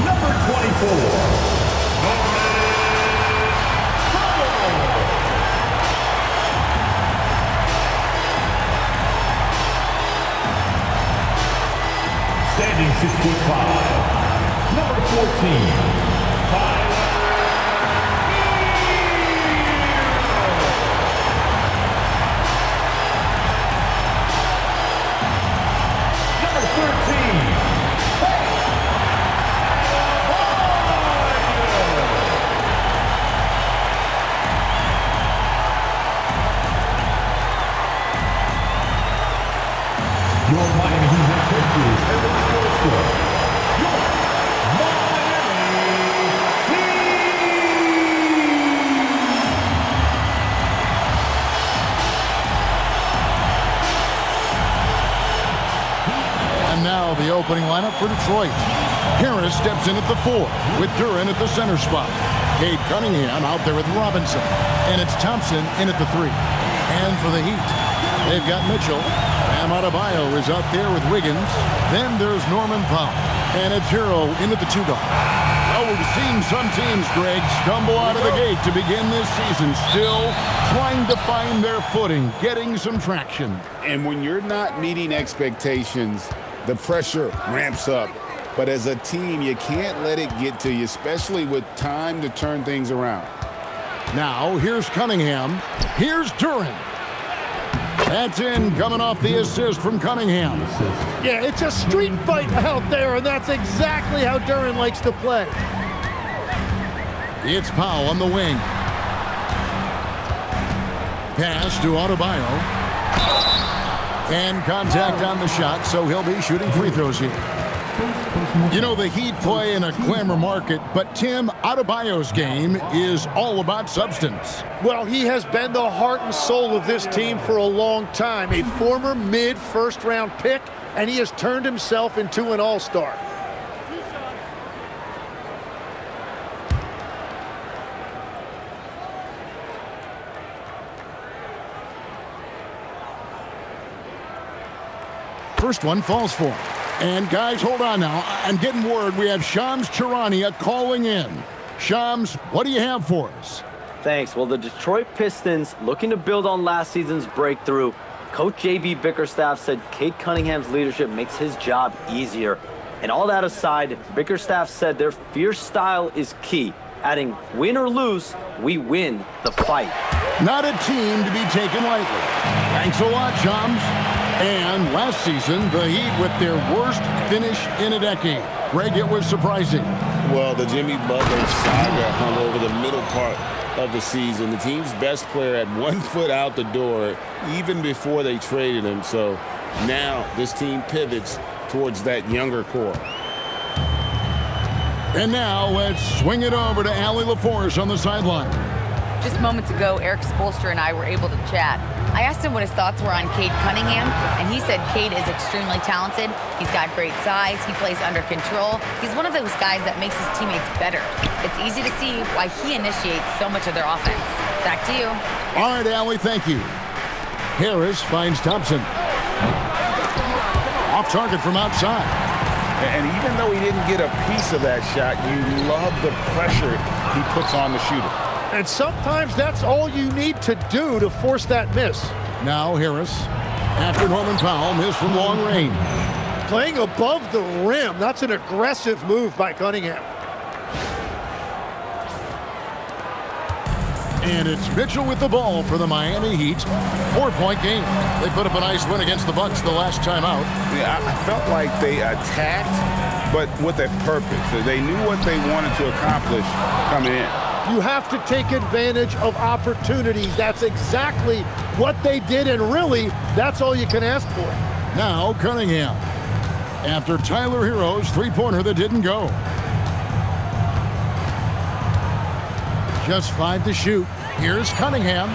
Number 24. Standing 6'5", number 14. Now the opening lineup for Detroit. Herro steps in at the 4 with Duren at the center spot. Cade Cunningham out there with Robinson. And it's Thompson in at the 3. And for the Heat, they've got Mitchell. Bam Adebayo is out there with Wiggins. Then there's Norman Powell. And it's Herro in at the 2 guard. Well, we've seen some teams, Greg, stumble out of the gate to begin this season, still trying to find their footing, getting some traction. And when you're not meeting expectations, the pressure ramps up. But as a team, you can't let it get to you, especially with time to turn things around. Now, here's Cunningham. Here's Duren. That's in, coming off the assist from Cunningham. Yeah, it's a street fight out there, and that's exactly how Duren likes to play. It's Powell on the wing. Pass to Adebayo. And contact on the shot, so he'll be shooting free throws here. You know, the Heat play in a clamor market, but Tim, Adebayo's game is all about substance. Well, he has been the heart and soul of this team for a long time. A former mid-first-round pick, and he has turned himself into an all-star. First one falls for him. And guys, hold on now. I'm getting word we have Shams Charania calling in. Shams, what do you have for us? Thanks. Well, the Detroit Pistons looking to build on last season's breakthrough. Coach J.B. Bickerstaff said Cade Cunningham's leadership makes his job easier. And all that aside, Bickerstaff said their fierce style is key, adding, win or lose, we win the fight. Not a team to be taken lightly. Thanks a lot, Shams. And last season, the Heat with their worst finish in a decade. Greg, it was surprising. Well, the Jimmy Butler saga hung over the middle part of the season. The team's best player had 1 foot out the door even before they traded him. So now this team pivots towards that younger core. And now let's swing it over to Allie LaForce on the sideline. Just moments ago, Eric Spoelstra and I were able to chat. I asked him what his thoughts were on Cade Cunningham, and he said Cade is extremely talented. He's got great size. He plays under control. He's one of those guys that makes his teammates better. It's easy to see why he initiates so much of their offense. Back to you. All right, Allie, thank you. Harris finds Thompson. Off target from outside. And even though he didn't get a piece of that shot, you love the pressure he puts on the shooter. And sometimes that's all you need to do to force that miss. Now Harris, after Norman Powell, missed from long range. Playing above the rim, that's an aggressive move by Cunningham. And it's Mitchell with the ball for the Miami Heat. 4-point game. They put up a nice win against the Bucks the last time out. Yeah, I felt like they attacked, but with a purpose. They knew what they wanted to accomplish coming in. You have to take advantage of opportunities. That's exactly what they did, and really, that's all you can ask for. Now Cunningham, after Tyler Herro's three-pointer that didn't go. Just 5 to shoot. Here's Cunningham.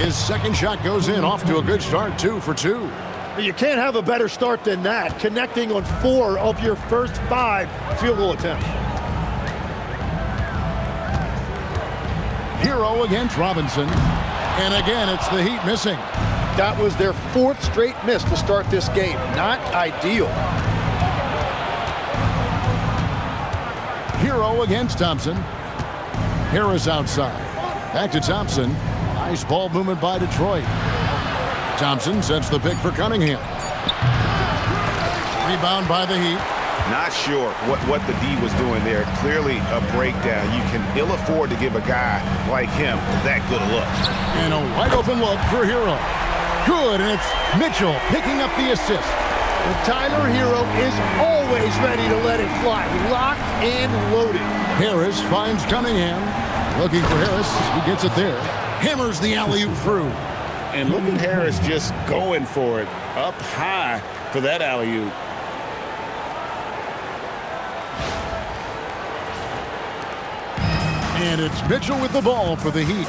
His second shot goes in, off to a good start, 2 for 2. You can't have a better start than that, connecting on 4 of your first 5 field goal attempts. Herro against Robinson. And again, it's the Heat missing. That was their 4th straight miss to start this game. Not ideal. Herro against Thompson. Harris outside. Back to Thompson. Nice ball movement by Detroit. Thompson sets the pick for Cunningham. Rebound by the Heat. Not sure what the D was doing there. Clearly a breakdown. You can ill afford to give a guy like him that good a look. And a wide open look for Herro. Good, and it's Mitchell picking up the assist. And Tyler Herro is always ready to let it fly. Locked and loaded. Harris finds Cunningham. Looking for Harris. He gets it there. Hammers the alley-oop through. And look at Harris just going for it up high for that alley-oop. And it's Mitchell with the ball for the Heat.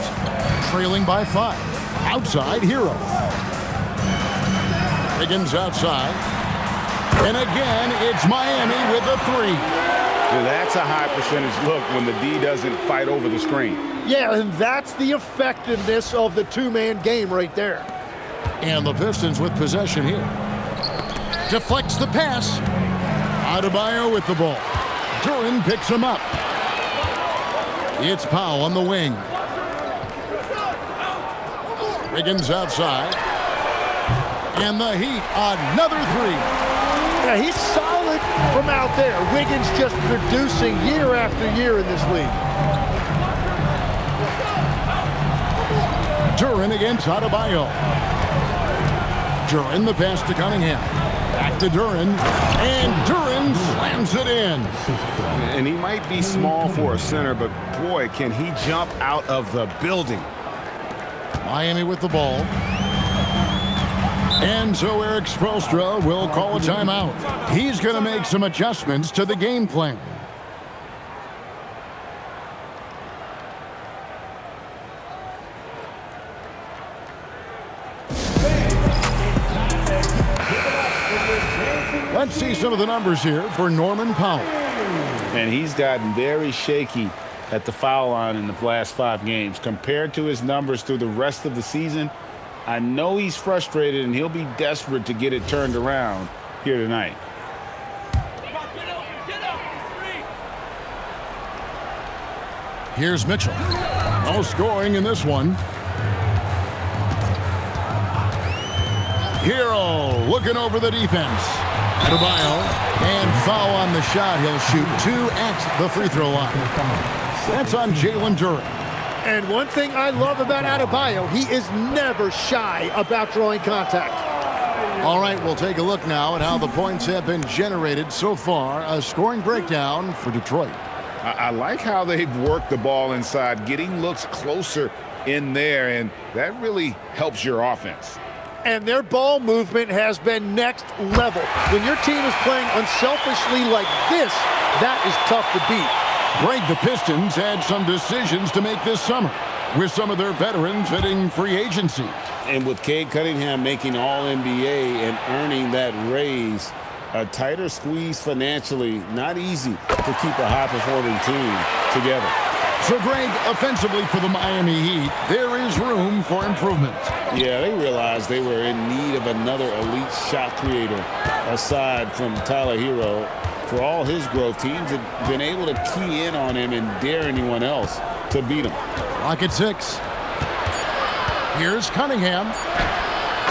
Trailing by 5. Outside, Herro. Wiggins outside. And again, it's Miami with a 3. That's a high percentage look when the D doesn't fight over the screen. Yeah, and that's the effectiveness of the two-man game right there. And the Pistons with possession here. Deflects the pass. Adebayo with the ball. Duren picks him up. It's Powell on the wing. Wiggins outside. And the Heat, another 3. Yeah, he's solid from out there. Wiggins just producing year after year in this league. Duren against Adebayo. Duren the pass to Cunningham. Back to Duren. And Duren slams it in. And he might be small for a center, but boy, can he jump out of the building. Miami with the ball. And so Eric Spoelstra will call a timeout. He's going to make some adjustments to the game plan. Let's see some of the numbers here for Norman Powell. And he's gotten very shaky at the foul line in the last 5 games. Compared to his numbers through the rest of the season, I know he's frustrated and he'll be desperate to get it turned around here tonight. Here's Mitchell. No scoring in this one. Herro looking over the defense. Adebayo, and foul on the shot. He'll shoot 2 at the free throw line. That's on Jalen Duren. And one thing I love about Adebayo, he is never shy about drawing contact. All right, we'll take a look now at how the points have been generated so far. A scoring breakdown for Detroit. I like how they've worked the ball inside, getting looks closer in there, and that really helps your offense. And their ball movement has been next level. When your team is playing unselfishly like this, that is tough to beat. Greg, the Pistons had some decisions to make this summer, with some of their veterans hitting free agency. And with Cade Cunningham making All-NBA and earning that raise, a tighter squeeze financially, not easy to keep a high-performing team together. So, Greg, offensively for the Miami Heat, there is room for improvement. Yeah, they realized they were in need of another elite shot creator aside from Tyler Herro. For all his growth, teams have been able to key in on him and dare anyone else to beat him. Clock at 6. Here's Cunningham.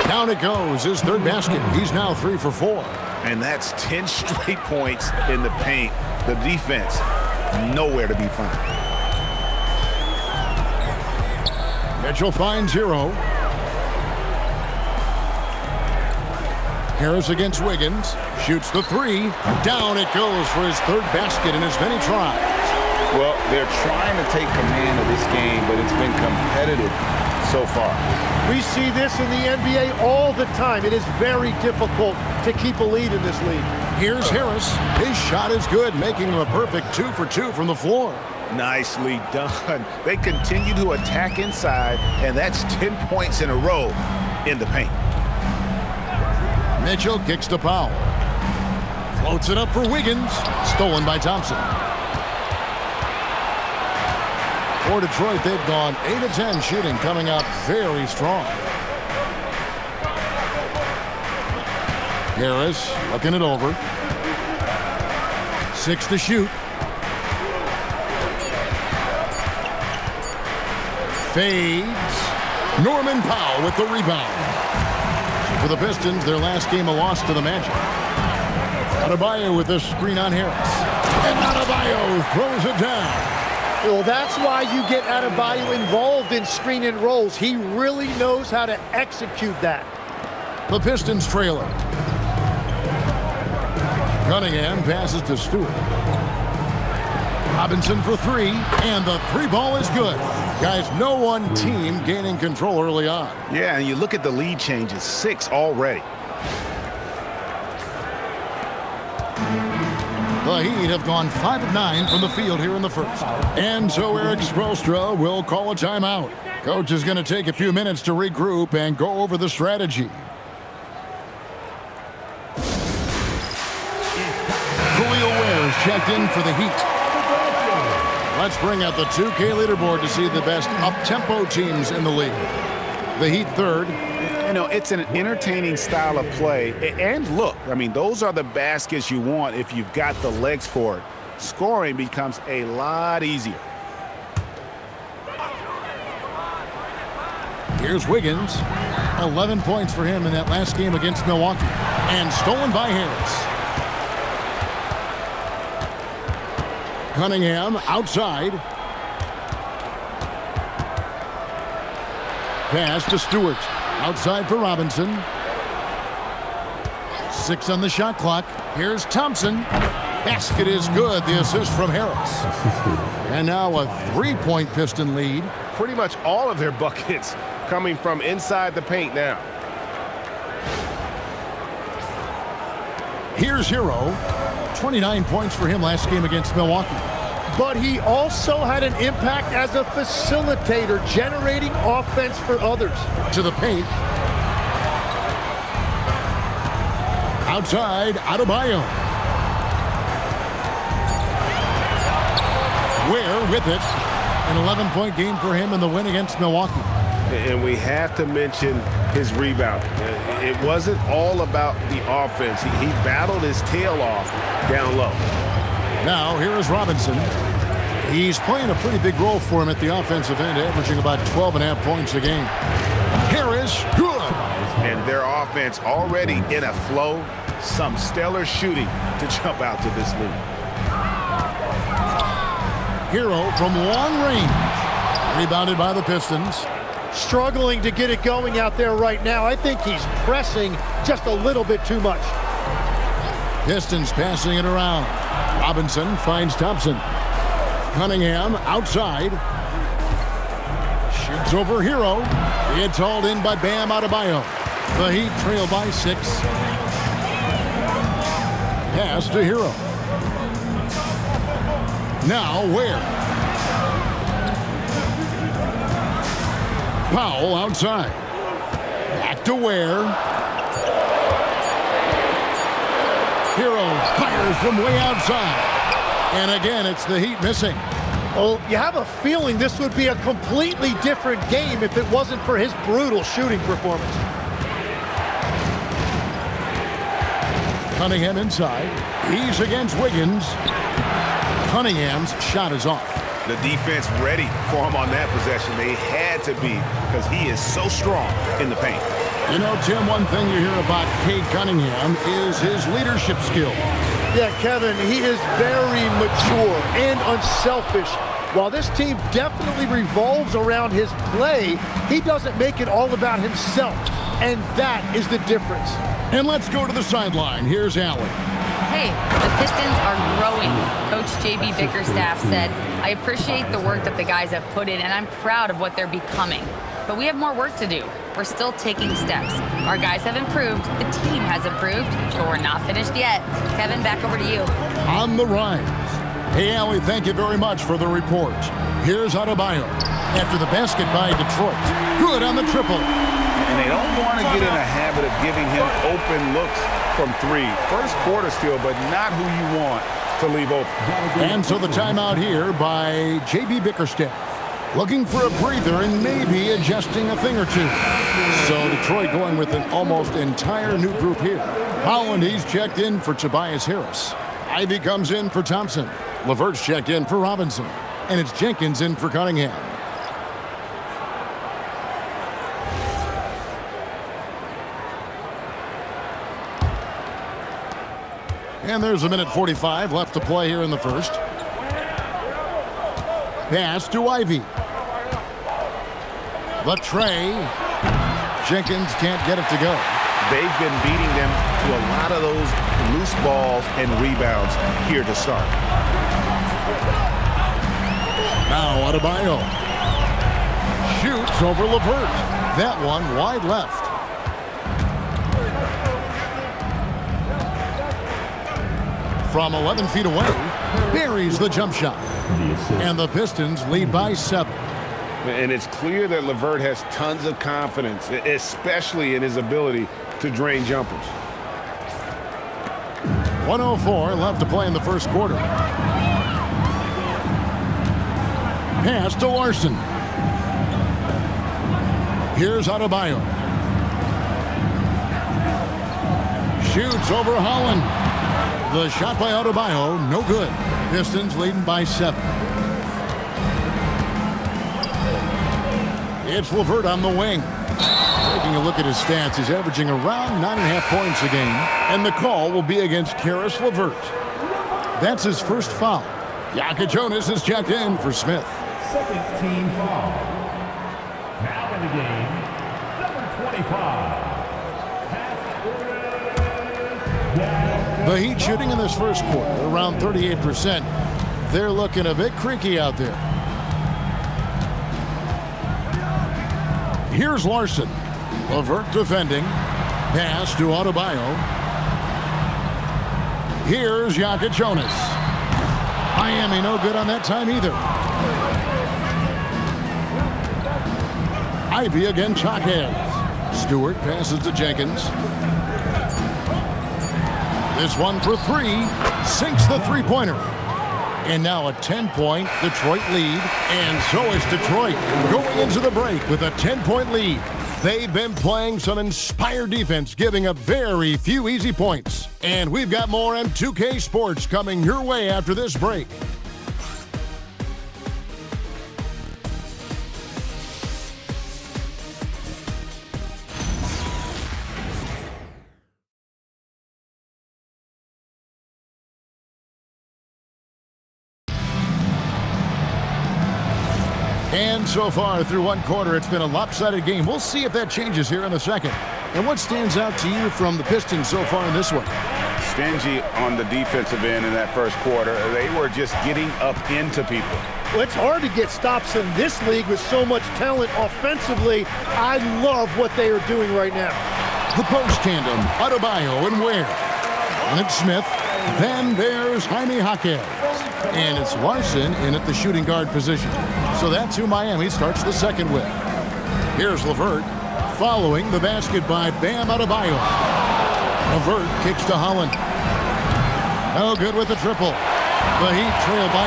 Down it goes, his 3rd basket. He's now 3 for 4. And that's 10 straight points in the paint. The defense, nowhere to be found. Mitchell finds Herro. Harris against Wiggins. Shoots the 3. Down it goes for his 3rd basket in as many tries. Well, they're trying to take command of this game, but it's been competitive so far. We see this in the NBA all the time. It is very difficult to keep a lead in this league. Here's Harris. His shot is good, making him a perfect 2 for 2 from the floor. Nicely done. They continue to attack inside, and that's 10 points in a row in the paint. Mitchell kicks to Powell. Floats it up for Wiggins. Stolen by Thompson. For Detroit, they've gone 8 of 10 shooting, coming out very strong. Harris looking it over. 6 to shoot. Fades. Norman Powell with the rebound. For the Pistons, their last game a loss to the Magic. Adebayo with the screen on Harris. And Adebayo throws it down. Well, that's why you get Adebayo involved in screen and rolls. He really knows how to execute that. The Pistons trailer. Cunningham passes to Stewart. Robinson for 3, and the 3 ball is good. Guys, no one team gaining control early on. Yeah, and you look at the lead changes, 6 already. The Heat have gone 5 of 9 from the field here in the first. And so Eric Spoelstra will call a timeout. Coach is going to take a few minutes to regroup and go over the strategy. Khalil Ware is checked in for the Heat. Let's bring out the 2K leaderboard to see the best up-tempo teams in the league. The Heat third. You know, it's an entertaining style of play. And look, I mean, those are the baskets you want if you've got the legs for it. Scoring becomes a lot easier. Here's Wiggins. 11 points for him in that last game against Milwaukee. And stolen by Harris. Cunningham outside. Pass to Stewart. Outside for Robinson. 6 on the shot clock. Here's Thompson. Basket is good. The assist from Harris. And now a 3-point Piston lead. Pretty much all of their buckets coming from inside the paint now. Here's Herro. 29 points for him last game against Milwaukee. But he also had an impact as a facilitator, generating offense for others. To the paint. Outside, Adebayo. Ware with it. An 11-point game for him in the win against Milwaukee. And we have to mention his rebound. It wasn't all about the offense. He battled his tail off down low. Now, here is Robinson. He's playing a pretty big role for him at the offensive end, averaging about 12.5 points a game. Harris, good. And their offense already in a flow. Some stellar shooting to jump out to this lead. Herro from long range. Rebounded by the Pistons. Struggling to get it going out there right now. I think he's pressing just a little bit too much. Pistons passing it around. Robinson finds Thompson. Cunningham outside. Shoots over Herro. It's hauled in by Bam Adebayo. The Heat trail by 6. Pass to Herro. Now Ware. Powell outside. Back to Ware. Herro fires from way outside. And again, it's the Heat missing. Oh, you have a feeling this would be a completely different game if it wasn't for his brutal shooting performance. Cunningham inside. He's against Wiggins. Cunningham's shot is off. The defense ready for him on that possession. They had to be because he is so strong in the paint. You know, Tim, one thing you hear about Cade Cunningham is his leadership skill. Yeah, Kevin, he is very mature and unselfish. While this team definitely revolves around his play, he doesn't make it all about himself. And that is the difference. And let's go to the sideline. Here's Allen. Hey, the Pistons are growing. Coach J.B. Bickerstaff said, I appreciate the work that the guys have put in, and I'm proud of what they're becoming. But we have more work to do. We're still taking steps. Our guys have improved. The team has improved, but we're not finished yet. Kevin, back over to you. On the rise. Hey, Allie, thank you very much for the report. Here's Adebayo after the basket by Detroit. Good on the triple. And they don't want to get in a habit of giving him open looks from 3. First quarter still, but not who you want to leave open. And so the timeout here by J.B. Bickerstaff. Looking for a breather and maybe adjusting a thing or two. So Detroit going with an almost entire new group here. Holland, he's checked in for Tobias Harris. Ivy comes in for Thompson. LeVert's checked in for Robinson. And it's Jenkins in for Cunningham. And there's a minute 45 left to play here in the first. Pass to Ivy. The tray. Jenkins can't get it to go. They've been beating them to a lot of those loose balls and rebounds here to start. Now Adebayo. Shoots over LeVert. That one wide left. From 11 feet away, buries the jump shot. And the Pistons lead by 7. And it's clear that LeVert has tons of confidence, especially in his ability to drain jumpers. 1:04 left to play in the first quarter. Pass to Larson. Here's Adebayo. Shoots over Holland. The shot by Adebayo, no good. Pistons leading by 7. It's LeVert on the wing. Taking a look at his stats, he's averaging around 9.5 points a game, and the call will be against Caris LeVert. That's his first foul. Jonas is checked in for Smith. Second team foul. Now in the game, number 25. The Heat shooting in this first quarter around 38%. They're looking a bit creaky out there. Here's Larson. LeVert defending. Pass to Adebayo. Here's Jonas. Miami no good on that time either. Ivy against Cade. Stewart passes to Jenkins. This one for 3. Sinks the three-pointer. And now a 10-point Detroit lead. And so is Detroit going into the break with a 10-point lead. They've been playing some inspired defense, giving up very few easy points. And we've got more on 2K Sports coming your way after this break. And so far through one quarter, it's been a lopsided game. We'll see if that changes here in the second. And what stands out to you from the Pistons so far in this one? Stingy on the defensive end in that first quarter. They were just getting up into people. Well, it's hard to get stops in this league with so much talent offensively. I love what they are doing right now. The post tandem, Adebayo and Ware. And it's Smith. Then there's Jaime Jaquez. And it's Larson in at the shooting guard position. So that's who Miami starts the second with. Here's LeVert following the basket by Bam Adebayo. LeVert kicks to Holland. No good with the triple. The Heat trail by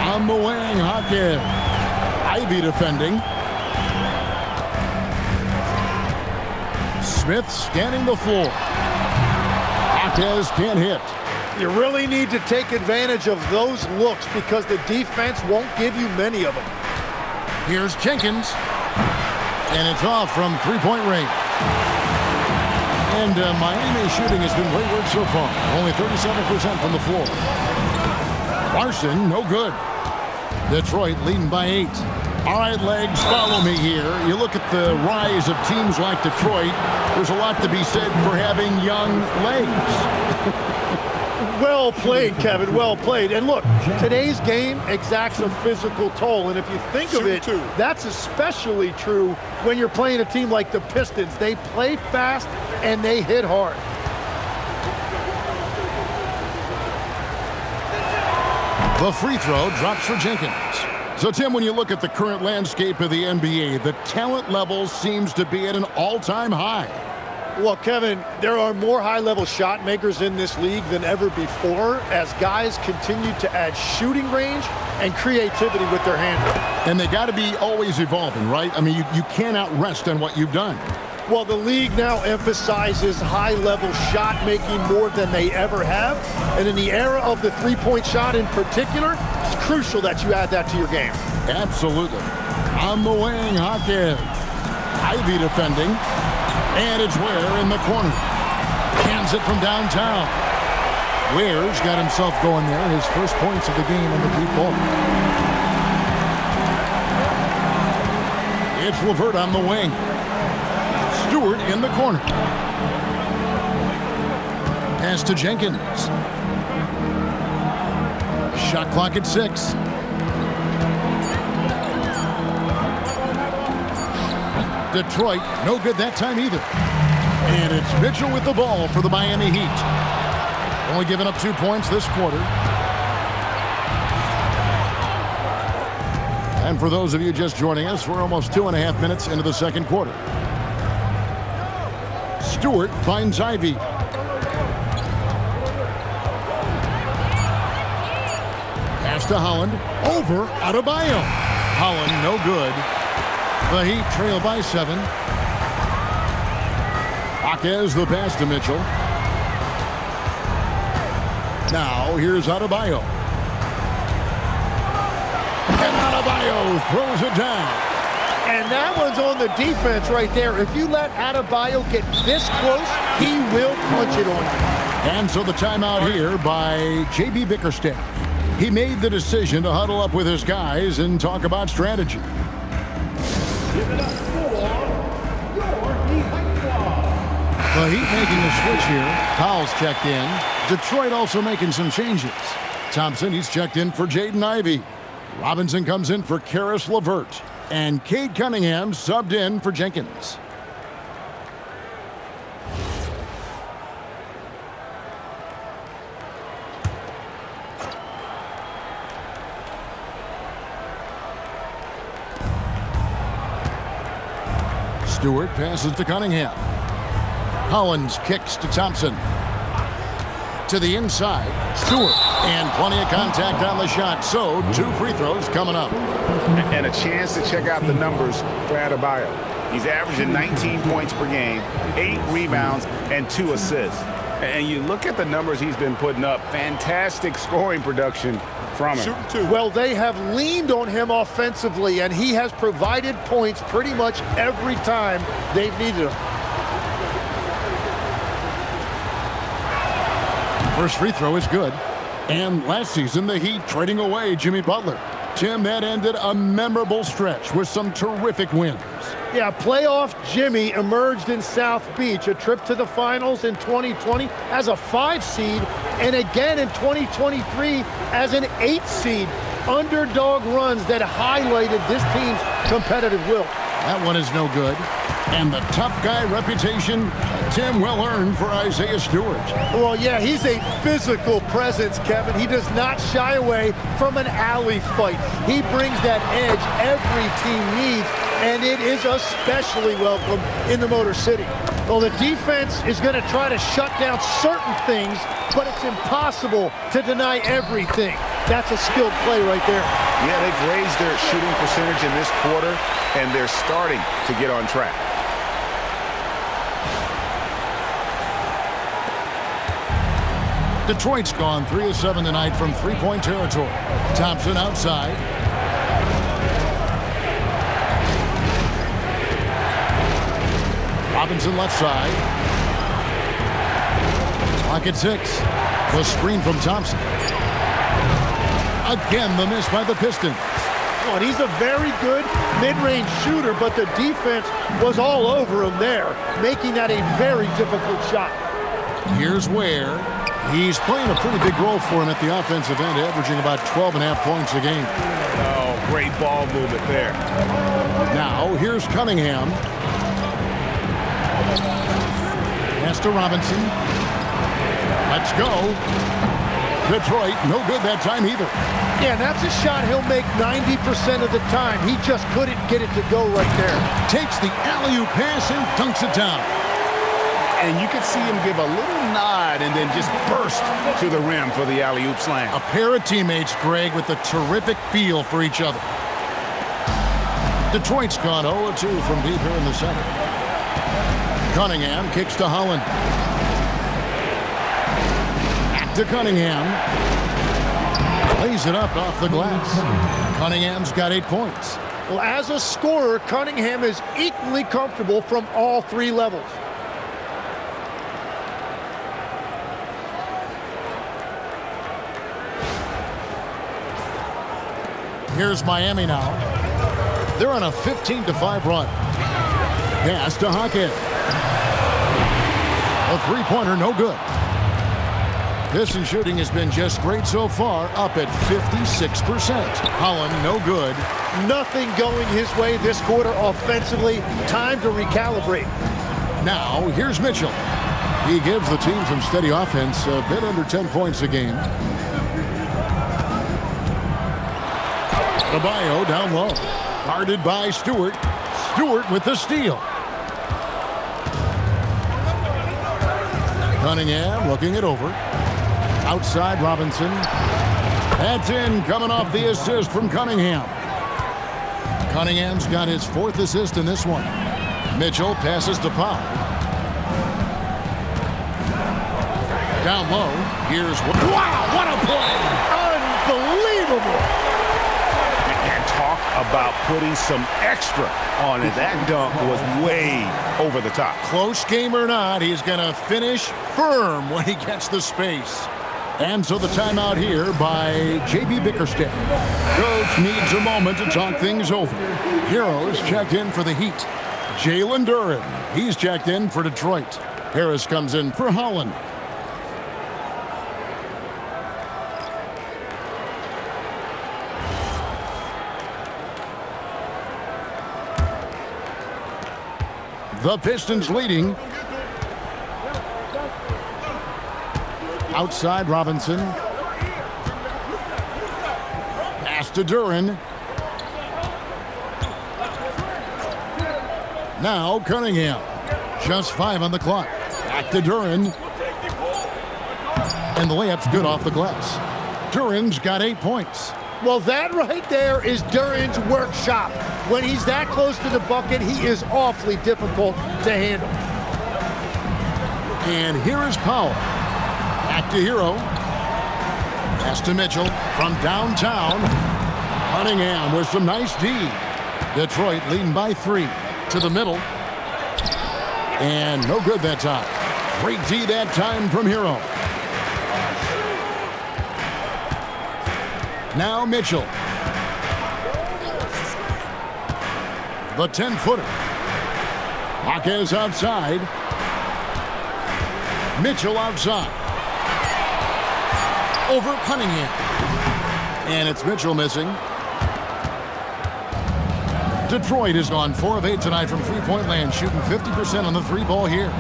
8. On the wing, Jaquez. Ivy defending. Smith scanning the floor. Jaquez can't hit. You really need to take advantage of those looks because the defense won't give you many of them. Here's Jenkins. And it's off from three-point range. And Miami's shooting has been wayward so far. Only 37% from the floor. Larson, no good. Detroit leading by 8. All right, legs, follow me here. You look at the rise of teams like Detroit. There's a lot to be said for having young legs. Well played, Kevin. Well played. And look, today's game exacts a physical toll. And if you think of it, that's especially true when you're playing a team like the Pistons. They play fast and they hit hard. The free throw drops for Jenkins. So, Tim, when you look at the current landscape of the NBA, the talent level seems to be at an all-time high. Well, Kevin, there are more high-level shot makers in this league than ever before as guys continue to add shooting range and creativity with their handle. And they got to be always evolving, right? I mean, you cannot rest on what you've done. Well, the league now emphasizes high-level shot making more than they ever have. And in the era of the three-point shot in particular, it's crucial that you add that to your game. Absolutely. On the wing, Hawkins. Ivy defending. And it's Ware in the corner. Hands it from downtown. Ware's got himself going there. His first points of the game on the deep ball. It's LeVert on the wing. Stewart in the corner. Pass to Jenkins. Shot clock at 6. Detroit, no good that time either. And it's Mitchell with the ball for the Miami Heat. Only giving up 2 points this quarter. And for those of you just joining us, we're almost 2.5 minutes into the second quarter. Stewart finds Ivy. Pass to Holland. Over Adebayo. Holland, no good. The Heat trail by 7. Jaquez the pass to Mitchell. Now here's Adebayo. And Adebayo throws it down. And that one's on the defense right there. If you let Adebayo get this close, he will punch it on you. And so the timeout here by J.B. Bickerstaff. He made the decision to huddle up with his guys and talk about strategy. The Heat making a switch here. Powell's checked in. Detroit also making some changes. Thompson, he's checked in for Jaden Ivey. Robinson comes in for Karis LeVert. And Cade Cunningham subbed in for Jenkins. Stewart passes to Cunningham. Hollins kicks to Thompson. To the inside, Stewart. And plenty of contact on the shot. So 2 free throws coming up. And a chance to check out the numbers for Adebayo. He's averaging 19 points per game, 8 rebounds, and 2 assists. And you look at the numbers he's been putting up, fantastic scoring production from him. Well, they have leaned on him offensively, and he has provided points pretty much every time they've needed him. First free throw is good. And last season, the Heat trading away Jimmy Butler. Tim, that ended a memorable stretch with some terrific wins. Yeah, playoff Jimmy emerged in South Beach, a trip to the finals in 2020 as a 5 seed, and again in 2023 as an 8 seed. Underdog runs that highlighted this team's competitive will. That one is no good. And the tough guy reputation, Tim, well earned for Isaiah Stewart. Well, yeah, he's a physical presence, Kevin. He does not shy away from an alley fight. He brings that edge every team needs, and it is especially welcome in the Motor City. Well, the defense is going to try to shut down certain things, but it's impossible to deny everything. That's a skilled play right there. Yeah, they've raised their shooting percentage in this quarter, and they're starting to get on track. Detroit's gone 3 of 7 tonight from three-point territory. Thompson outside. Robinson left side. Clock at 6. The screen from Thompson. Again, the miss by the Pistons. Oh, and he's a very good mid-range shooter, but the defense was all over him there, making that a very difficult shot. Here's Ware. He's playing a pretty big role for him at the offensive end, averaging about 12.5 points a game. Oh, great ball movement there. Now, here's Cunningham. Pass to Robinson. Let's go. Detroit, no good that time either. Yeah, that's a shot he'll make 90% of the time. He just couldn't get it to go right there. Takes the alley-oop pass and dunks it down. And you could see him give a little nod and then just burst to the rim for the alley-oop slam. A pair of teammates, Greg, with a terrific feel for each other. Detroit's gone 0-2 from deep here in the second. Cunningham kicks to Holland. Back to Cunningham. Lays it up off the glass. Cunningham's got 8 points. Well, as a scorer, Cunningham is equally comfortable from all 3 levels. Here's Miami now. They're on a 15-5 run. Pass to Hackett. A three-pointer, no good. Pistons shooting has been just great so far, up at 56%. Holland, no good. Nothing going his way this quarter offensively. Time to recalibrate. Now, here's Mitchell. He gives the team some steady offense, a bit under 10 points a game. Adebayo down low. Guarded by Stewart. Stewart with the steal. Cunningham looking it over. Outside Robinson. That's in, coming off the assist from Cunningham. Cunningham's got his 4th assist in this one. Mitchell passes to Powell. Down low. Here's wow, what a play! Unbelievable! And talk about putting some extra on it. That dunk was way over the top. Close game or not, he's going to finish firm when he gets the space. And so the timeout here by J.B. Bickerstaff. Coach needs a moment to talk things over. Herro's checked in for the Heat. Jalen Duren, he's checked in for Detroit. Harris comes in for Holland. The Pistons leading. Outside Robinson. Pass to Duren. Now Cunningham. Just 5 on the clock. Back to Duren. And the layup's good off the glass. Duren's got 8 points. Well, that right there is Duren's workshop. When he's that close to the bucket, he is awfully difficult to handle. And here is Powell. Back to Herro. Pass to Mitchell from downtown. Cunningham with some nice D. Detroit leading by 3 to the middle. And no good that time. Great D that time from Herro. Now Mitchell. The 10-footer. Jaquez outside. Mitchell outside. Over Cunningham. And it's Mitchell missing. Detroit has gone 4 of 8 tonight from three-point land, shooting 50% on the 3-ball here.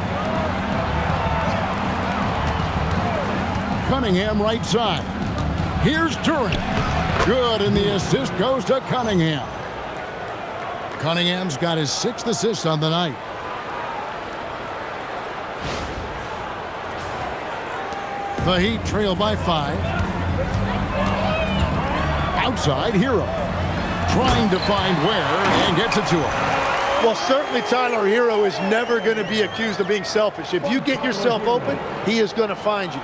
Cunningham right side. Here's Duren. Good, and the assist goes to Cunningham. Cunningham's got his 6th assist on the night. The Heat trail by 5. Outside, Herro. Trying to find where, and gets it to him. Well, certainly Tyler Herro is never going to be accused of being selfish. If you get yourself open, he is going to find you.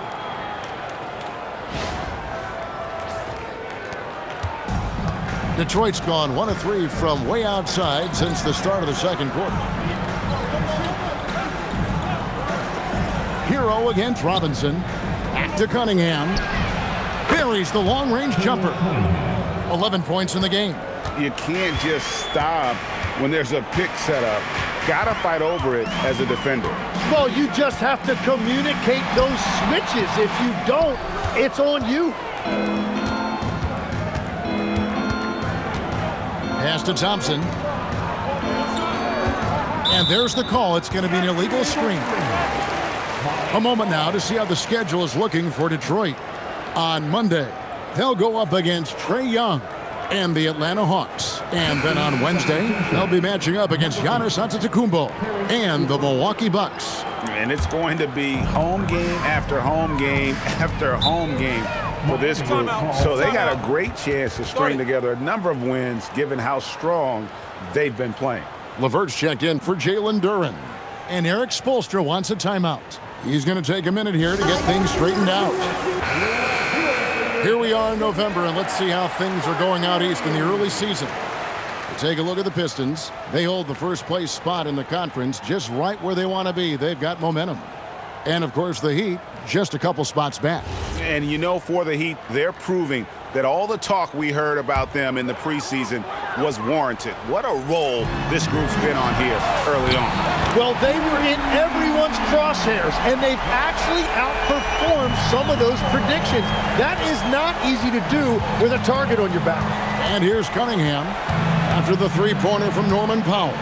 Detroit's gone 1 of 3 from way outside since the start of the second quarter. Herro against Robinson. Back to Cunningham. Buries the long-range jumper. 11 points in the game. You can't just stop when there's a pick set up. Gotta fight over it as a defender. Well, you just have to communicate those switches. If you don't, it's on you. Pass to Thompson. And there's the call. It's going to be an illegal screen. A moment now to see how the schedule is looking for Detroit. On Monday, they'll go up against Trae Young and the Atlanta Hawks. And then on Wednesday, they'll be matching up against Giannis Antetokounmpo and the Milwaukee Bucks. And it's going to be home game after home game after home game for this group. So they got a great chance to string together a number of wins given how strong they've been playing. LeVert's checked in for Jalen Duren. And Eric Spoelstra wants a timeout. He's going to take a minute here to get things straightened out. Here we are in November, and let's see how things are going out east in the early season. Take a look at the Pistons. They hold the first place spot in the conference just right where they want to be. They've got momentum. And, of course, the Heat just a couple spots back. And, you know, for the Heat, they're proving that all the talk we heard about them in the preseason was warranted. What a role this group's been on here early on. Well, they were in everyone's crosshairs, and they've actually outperformed some of those predictions. That is not easy to do with a target on your back. And here's Cunningham after the three-pointer from Norman Powell.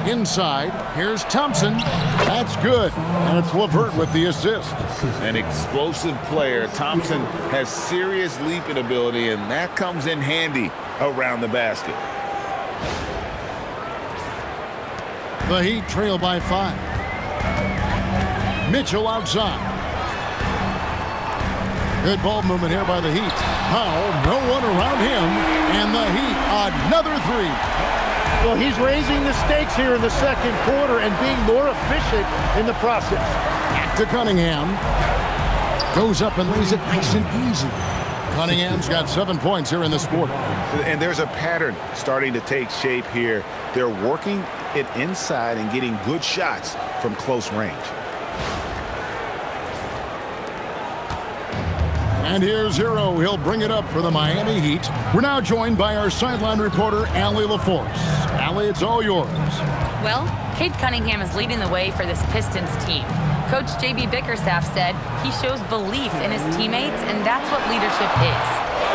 Inside, here's Thompson. That's good. And it's LeVert with the assist. An explosive player. Thompson has serious leaping ability, and that comes in handy around the basket. The Heat trail by 5. Mitchell outside. Good ball movement here by the Heat. Powell, no one around him. And the Heat, another three. Well, he's raising the stakes here in the second quarter and being more efficient in the process. To Cunningham. Goes up and lays it nice and easy. Cunningham's got 7 points here in this quarter. And there's a pattern starting to take shape here. They're working it inside and getting good shots from close range. And here's Herro. He'll bring it up for the Miami Heat. We're now joined by our sideline reporter, Allie LaForce. Allie, it's all yours. Well, Cade Cunningham is leading the way for this Pistons team. Coach J.B. Bickerstaff said he shows belief in his teammates, and that's what leadership is.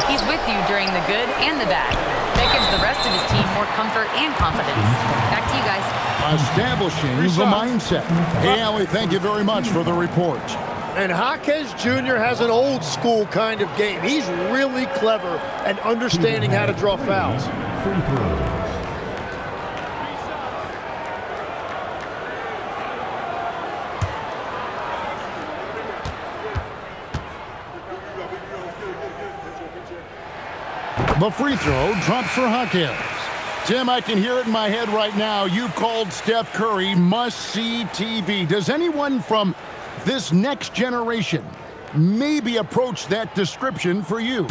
He's with you during the good and the bad. That gives the rest of his team more comfort and confidence. Back to you guys. Establishing the mindset. Hey, Allie, thank you very much for the report. And Jaquez Jr. has an old school kind of game. He's really clever at understanding how to draw fouls. Free throw. The free throw drops for Jaquez. Tim, I can hear it in my head right now. You've called Steph Curry must-see TV. Does anyone from this next generation maybe approach that description for you?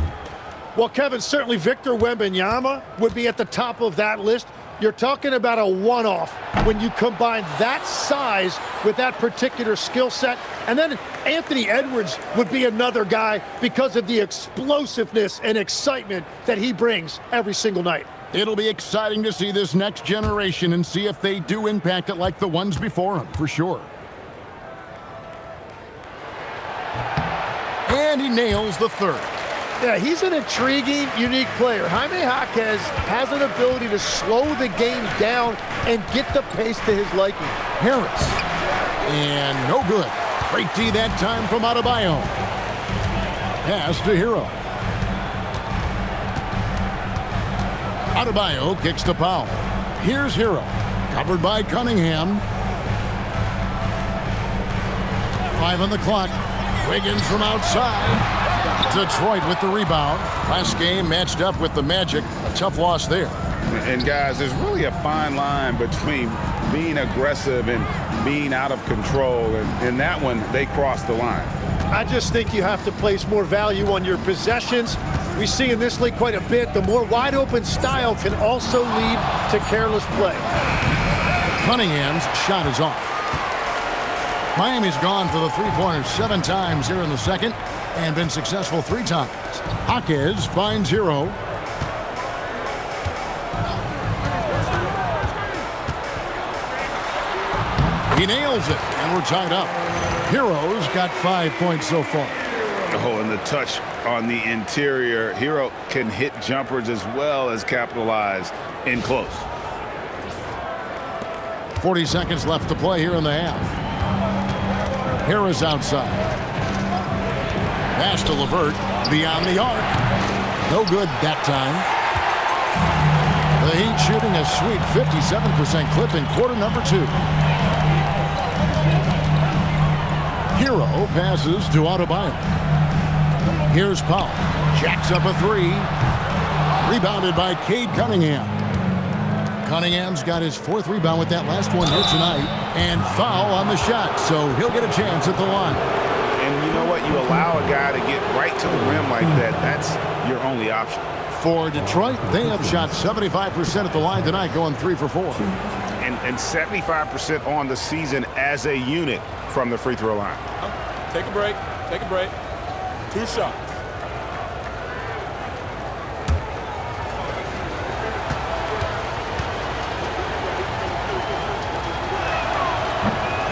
Well, Kevin, certainly Victor Wembanyama would be at the top of that list. You're talking about a one-off when you combine that size with that particular skill set. And then Anthony Edwards would be another guy because of the explosiveness and excitement that he brings every single night. It'll be exciting to see this next generation and see if they do impact it like the ones before them, for sure. And he nails the third. Yeah, he's an intriguing, unique player. Jaime Jaquez has an ability to slow the game down and get the pace to his liking. Harris. And no good. Great D that time from Adebayo. Pass to Herro. Adebayo kicks to Powell. Here's Herro. Covered by Cunningham. 5 on the clock. Wiggins from outside. Detroit with the rebound. Last game matched up with the Magic. A tough loss there. And guys, there's really a fine line between being aggressive and being out of control. And in that one, they crossed the line. I just think you have to place more value on your possessions. We see in this league quite a bit. The more wide open style can also lead to careless play. Cunningham's shot is off. Miami's gone for the three-pointers 7 times here in the second and been successful 3 times. Jaquez finds Herro. He nails it, and we're tied up. Herro's got 5 points so far. Oh, and the touch on the interior. Herro can hit jumpers as well as capitalize in close. 40 seconds left to play here in the half. Harris outside. Pass to LeVert. Beyond the arc. No good that time. The Heat shooting a sweet 57% clip in quarter number 2. Herro passes to Adebayo. Here's Powell. Jacks up a three. Rebounded by Cade Cunningham. Cunningham's got his 4th rebound with that last one here tonight. And foul on the shot, so he'll get a chance at the line. And you know what? You allow a guy to get right to the rim like that. That's your only option. For Detroit, they have shot 75% at the line tonight, going 3 for 4. And 75% on the season as a unit from the free throw line. Take a break. Take a break. 2 shots.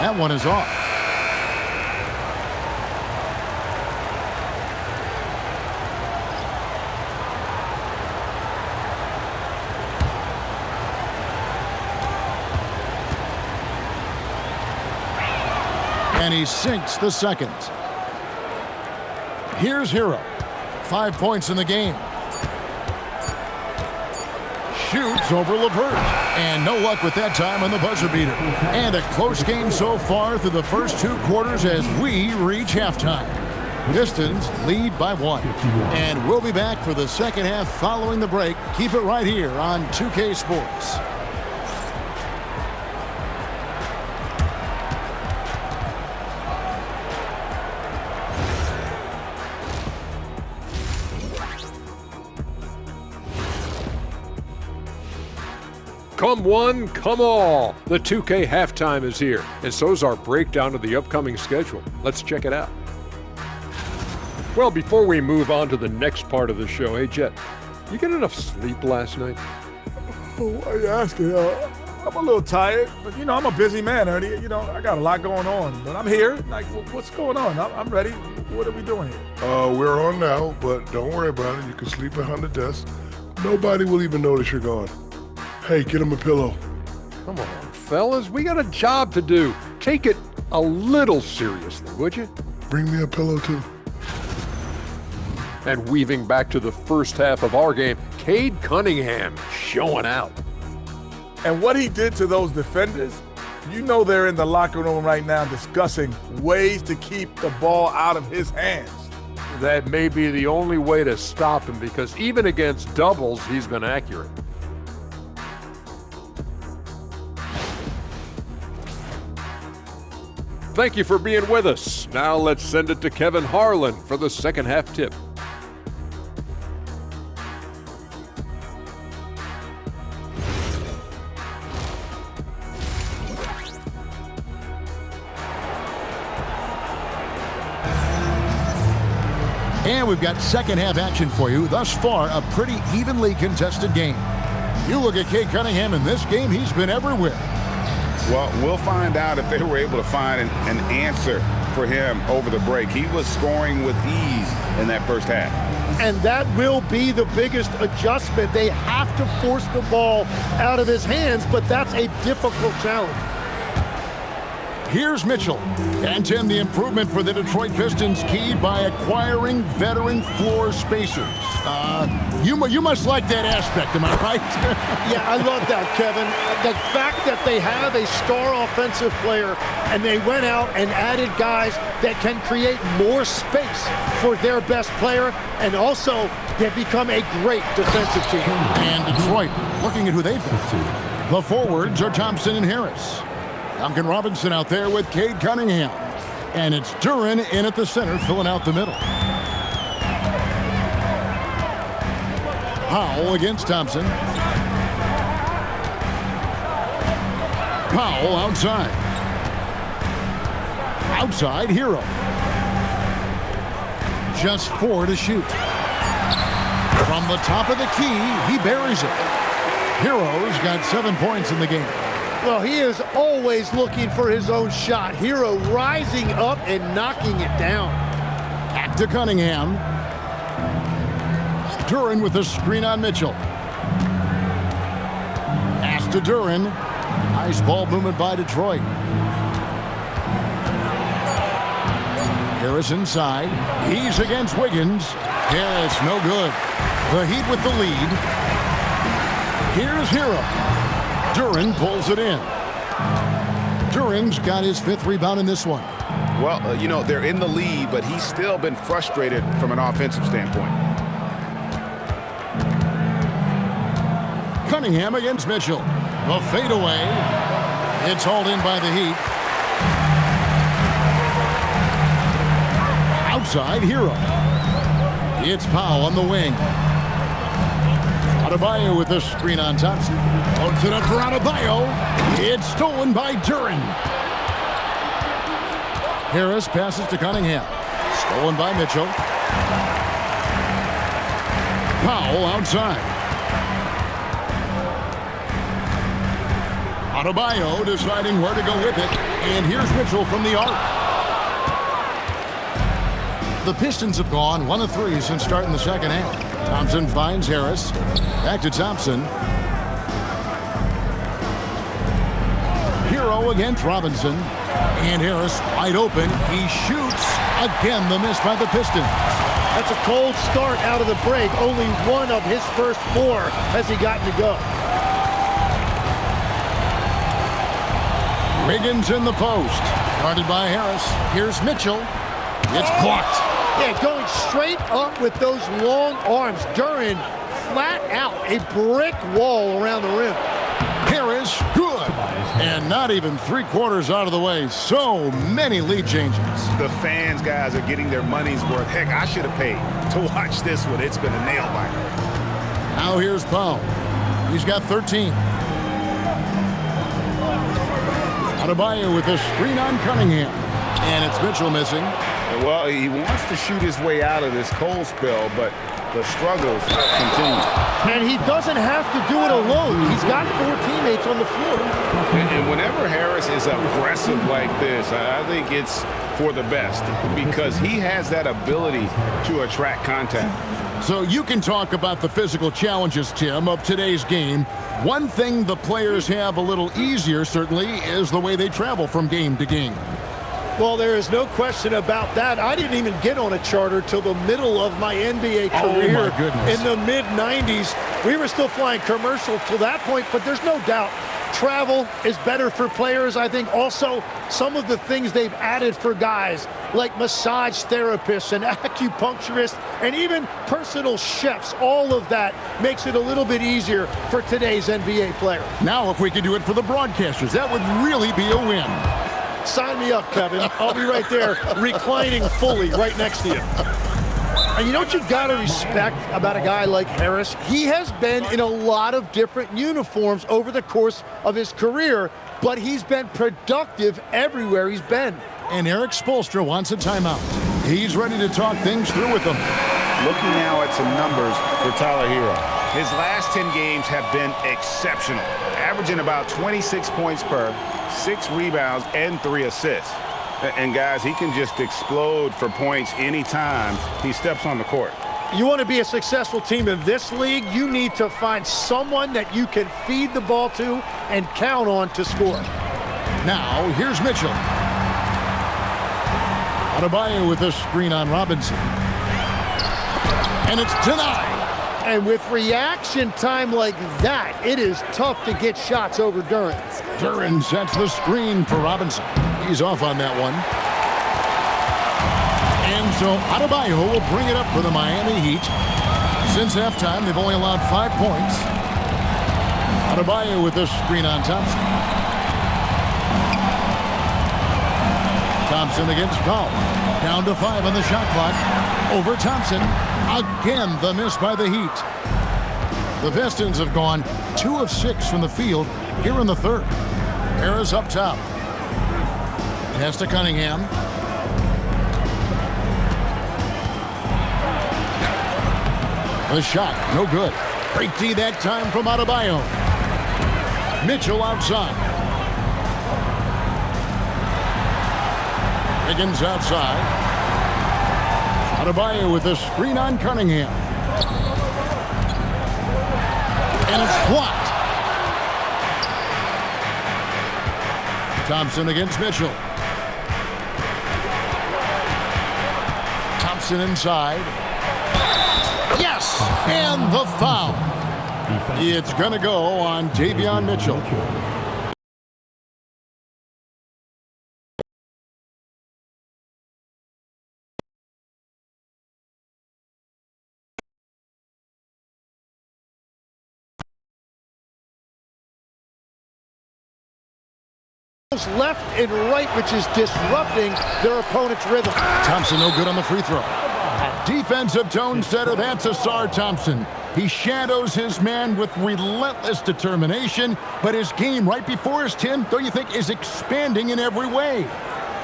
That one is off. And he sinks the second. Here's Herro. 5 points in the game. Shoots over LeVert. And no luck with that time on the buzzer beater. And a close game so far through the first 2 quarters as we reach halftime. Pistons lead by 1. And we'll be back for the second half following the break. Keep it right here on 2K Sports. Come one, come all. The 2K halftime is here, and so's our breakdown of the upcoming schedule. Let's check it out. Well, before we move on to the next part of the show, hey, Jet, you get enough sleep last night? Oh, why are you asking? I'm a little tired, but, you know, I'm a busy man, Ernie. You know, I got a lot going on, but I'm here. Like, what's going on? I'm ready. What are we doing here? We're on now, but don't worry about it. You can sleep behind the desk. Nobody will even notice you're gone. Hey, get him a pillow. Come on, fellas. We got a job to do. Take it a little seriously, would you? Bring me a pillow, too. And weaving back to the first half of our game, Cade Cunningham showing out. And what he did to those defenders, you know they're in the locker room right now discussing ways to keep the ball out of his hands. That may be the only way to stop him because even against doubles, he's been accurate. Thank you for being with us. Now let's send it to Kevin Harlan for the second half tip. And we've got second half action for you. Thus far, a pretty evenly contested game. You look at Cade Cunningham in this game, he's been everywhere. Well, we'll find out if they were able to find an answer for him over the break. He was scoring with ease in that first half. And that will be the biggest adjustment. They have to force the ball out of his hands, but that's a difficult challenge. Here's Mitchell. And Tim, the improvement for the Detroit Pistons keyed by acquiring veteran floor spacers. You must like that aspect, am I right? Yeah, I love that, Kevin. The fact that they have a star offensive player and they went out and added guys that can create more space for their best player, and also they've become a great defensive team. And Detroit, looking at who they've got. The forwards are Thompson and Harris. Duncan Robinson out there with Cade Cunningham. And it's Duren in at the center, filling out the middle. Powell against Thompson. Powell outside. Outside, Herro. Just 4 to shoot. From the top of the key, he buries it. Herro's got 7 points in the game. Well, he is always looking for his own shot. Herro rising up and knocking it down. Back to Cunningham. Duren with a screen on Mitchell. Pass to Duren. Nice ball movement by Detroit. Harris inside. He's against Wiggins. Yes, no good. The Heat with the lead. Here's Herro. Duren pulls it in. Duren's got his 5th rebound in this one. Well, you know, they're in the lead, but he's still been frustrated from an offensive standpoint. Cunningham against Mitchell. The fadeaway. It's hauled in by the Heat. Outside, Herro. It's Powell on the wing. Adebayo with the screen on Thompson. Holds it up for Adebayo. It's stolen by Duren. Harris passes to Cunningham. Stolen by Mitchell. Powell outside. Adebayo deciding where to go with it. And here's Mitchell from the arc. The Pistons have gone 1 of 3 since starting the second half. Thompson finds Harris. Back to Thompson. Herro against Robinson. And Harris wide open. He shoots. Again, the miss by the Pistons. That's a cold start out of the break. Only 1 of his first 4 has he gotten to go. Wiggins in the post. Guarded by Harris. Here's Mitchell. It's blocked. Yeah, going straight up with those long arms. Duren flat out, a brick wall around the rim. Harris, good. And not even 3/4 out of the way. So many lead changes. The fans, guys, are getting their money's worth. Heck, I should have paid to watch this one. It's been a nail biter. Now here's Powell. He's got 13. Adebayo with a screen on Cunningham. And it's Mitchell missing. Well, he wants to shoot his way out of this cold spell, but the struggles continue. And he doesn't have to do it alone. He's got 4 teammates on the floor. And whenever Harris is aggressive like this, I think it's for the best because he has that ability to attract contact. So you can talk about the physical challenges, Tim, of today's game. One thing the players have a little easier, certainly, is the way they travel from game to game. Well, there is no question about that. I didn't even get on a charter till the middle of my NBA career. Oh, my goodness. In the mid-90s. We were still flying commercial till that point, but there's no doubt travel is better for players. I think also some of the things they've added for guys like massage therapists and acupuncturists and even personal chefs, all of that makes it a little bit easier for today's NBA player. Now, if we could do it for the broadcasters, that would really be a win. Sign me up, Kevin. I'll be right there reclining fully right next to you. And you know what you've got to respect about a guy like Harris? He has been in a lot of different uniforms over the course of his career, but he's been productive everywhere he's been. And Eric Spoelstra wants a timeout. He's ready to talk things through with them. Looking now at some numbers for Tyler Herro. His last 10 games have been exceptional, averaging about 26 points per, 6 rebounds, and 3 assists. And guys, he can just explode for points anytime he steps on the court. You want to be a successful team in this league, you need to find someone that you can feed the ball to and count on to score. Now, here's Mitchell. Adebayo with a screen on Robinson. And it's denied. And with reaction time like that, it is tough to get shots over Duren. Duren sets the screen for Robinson. He's off on that one. And so Adebayo will bring it up for the Miami Heat. Since halftime, they've only allowed 5 points. Adebayo with the screen on Thompson. Thompson against Powell. Down to 5 on the shot clock. Over Thompson. Again, the miss by the Heat. The Pistons have gone 2 of 6 from the field here in the third. Harris up top. Pass to Cunningham. The shot, no good. Break D that time from Adebayo. Mitchell outside. Wiggins outside. Adebayo with a screen on Cunningham. And it's blocked. Thompson against Mitchell. Thompson inside. Yes! And the foul. It's going to go on Davion Mitchell. left and right, which is disrupting their opponent's rhythm. Thompson no good on the free throw. Defensive tone setter, that's Asar Thompson. He shadows his man with relentless determination, but his game right before us, Tim, don't you think, is expanding in every way?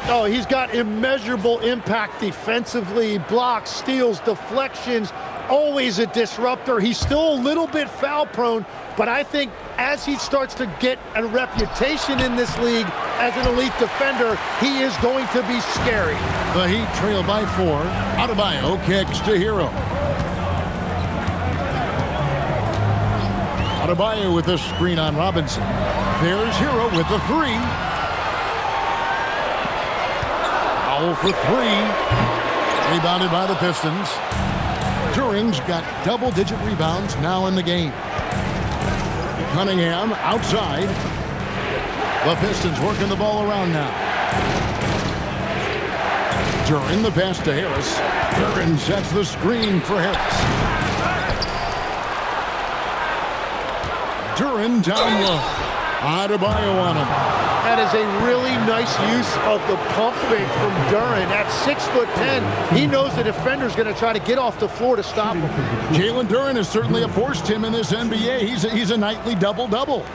Oh, he's got immeasurable impact defensively, blocks, steals, deflections, always a disruptor. He's still a little bit foul prone, but I think as he starts to get a reputation in this league as an elite defender, he is going to be scary. The Heat trail by 4. Adebayo kicks to Herro. Adebayo with a screen on Robinson. There's Herro with the 3. Foul for 3. Rebounded by the Pistons. Duren's got double-digit rebounds now in the game. Cunningham outside. The Pistons working the ball around now. Duren the pass to Harris. Duren sets the screen for Harris. Duren down low. Adebayo on him. That is a really nice use of the pump fake from Duren. At 6'10", he knows the defender's going to try to get off the floor to stop him. Jalen Duren is certainly a force, Tim, in this NBA. He's a nightly double-double.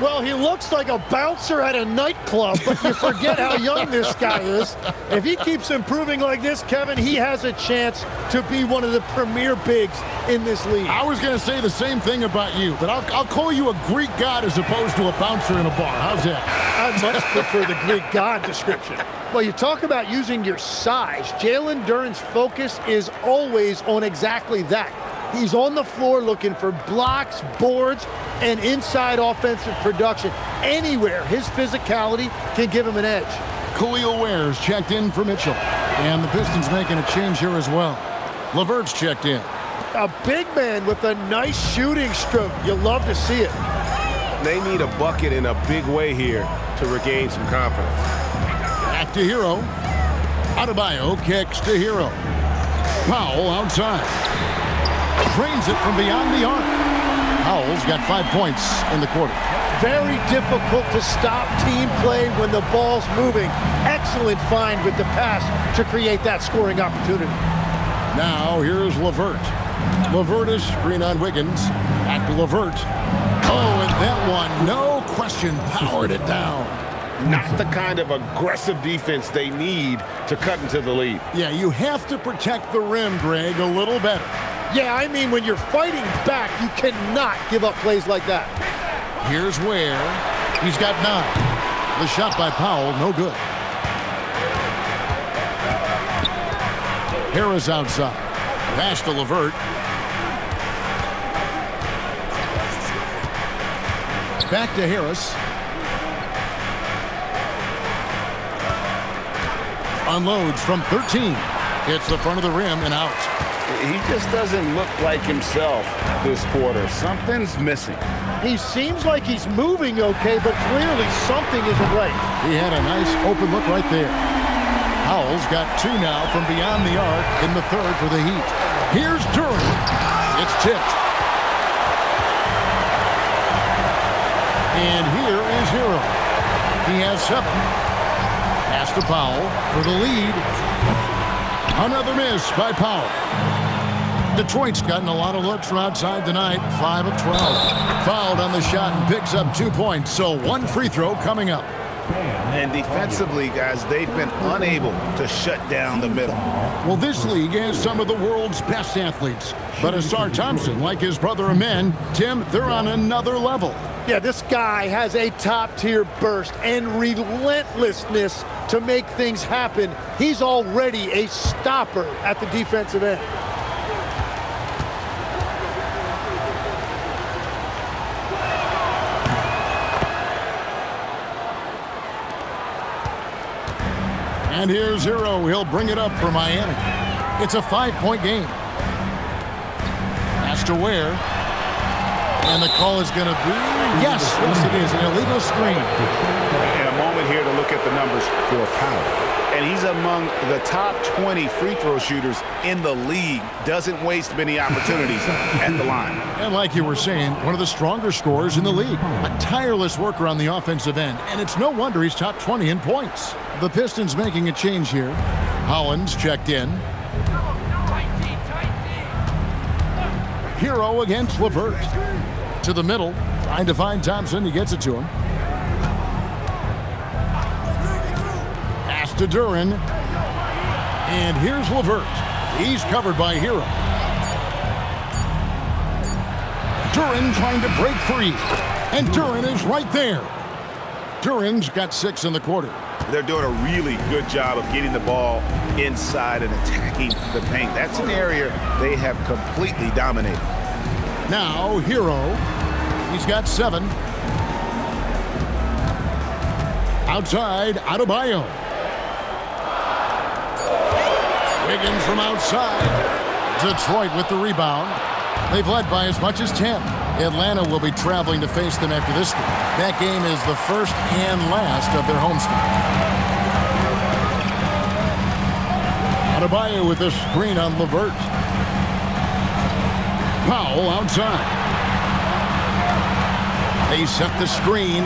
Well, he looks like a bouncer at a nightclub, but you forget how young this guy is. If he keeps improving like this, Kevin, he has a chance to be one of the premier bigs in this league. I was going to say the same thing about you, but I'll call you a Greek god as opposed to a bouncer in a bar. How's that? I much prefer the Greek god description. Well, you talk about using your size. Jalen Duren's focus is always on exactly that. He's on the floor looking for blocks, boards, and inside offensive production. Anywhere his physicality can give him an edge. Khalil Ware's checked in for Mitchell. And the Pistons making a change here as well. LeVert's checked in. A big man with a nice shooting stroke. You love to see it. They need a bucket in a big way here to regain some confidence. Back to Herro. Adebayo kicks to Herro. Powell outside. Drains it from beyond the arc. Powell's got 5 points in the quarter. Very difficult to stop team play when the ball's moving. Excellent find with the pass to create that scoring opportunity. Now here's LeVert. LeVert is screen on Wiggins. Back to LeVert. Oh, and that one, no question, powered it down. Not the kind of aggressive defense they need to cut into the lead. Yeah, you have to protect the rim, Greg, a little better. Yeah, I mean, when you're fighting back, you cannot give up plays like that. Here's Ware. He's got 9. The shot by Powell, no good. Harris outside. Pass to LeVert. Back to Harris. Unloads from 13. Hits the front of the rim and out. He just doesn't look like himself this quarter. Something's missing. He seems like he's moving okay, but clearly something isn't right. He had a nice open look right there. Powell's got 2 now from beyond the arc in the third for the Heat. Here's Duren. It's tipped. And here is Herro. He has 7. Pass to Powell for the lead. Another miss by Powell. Detroit's gotten a lot of looks from outside tonight. 5 of 12. Fouled on the shot and picks up 2 points. So 1 free throw coming up. And defensively, guys, they've been unable to shut down the middle. Well, this league has some of the world's best athletes. But Asar Thompson, like his brother Amen, Tim, they're on another level. Yeah, this guy has a top-tier burst and relentlessness to make things happen. He's already a stopper at the defensive end. And here's Herro. He'll bring it up for Miami. It's a 5-point game. Pass to Ware. And the call is going to be, yes, it is, an illegal screen. And a moment here to look at the numbers for power. And he's among the top 20 free throw shooters in the league. Doesn't waste many opportunities at the line. And like you were saying, one of the stronger scorers in the league. A tireless worker on the offensive end, and it's no wonder he's top 20 in points. The Pistons making a change here. Hollins checked in. Herro against LeVert. To the middle, trying to find Thompson. He gets it to him. Pass to Duren. And here's LeVert. He's covered by Herro. Duren trying to break free. And Duren is right there. Duren's got 6 in the quarter. They're doing a really good job of getting the ball inside and attacking the paint. That's an area they have completely dominated. Now, Herro. He's got 7. Outside, Adebayo. Wiggins from outside. Detroit with the rebound. They've led by as much as 10. Atlanta will be traveling to face them after this game. That game is the first and last of their homestand. Adebayo with the screen on LeVert. Powell outside. They set the screen.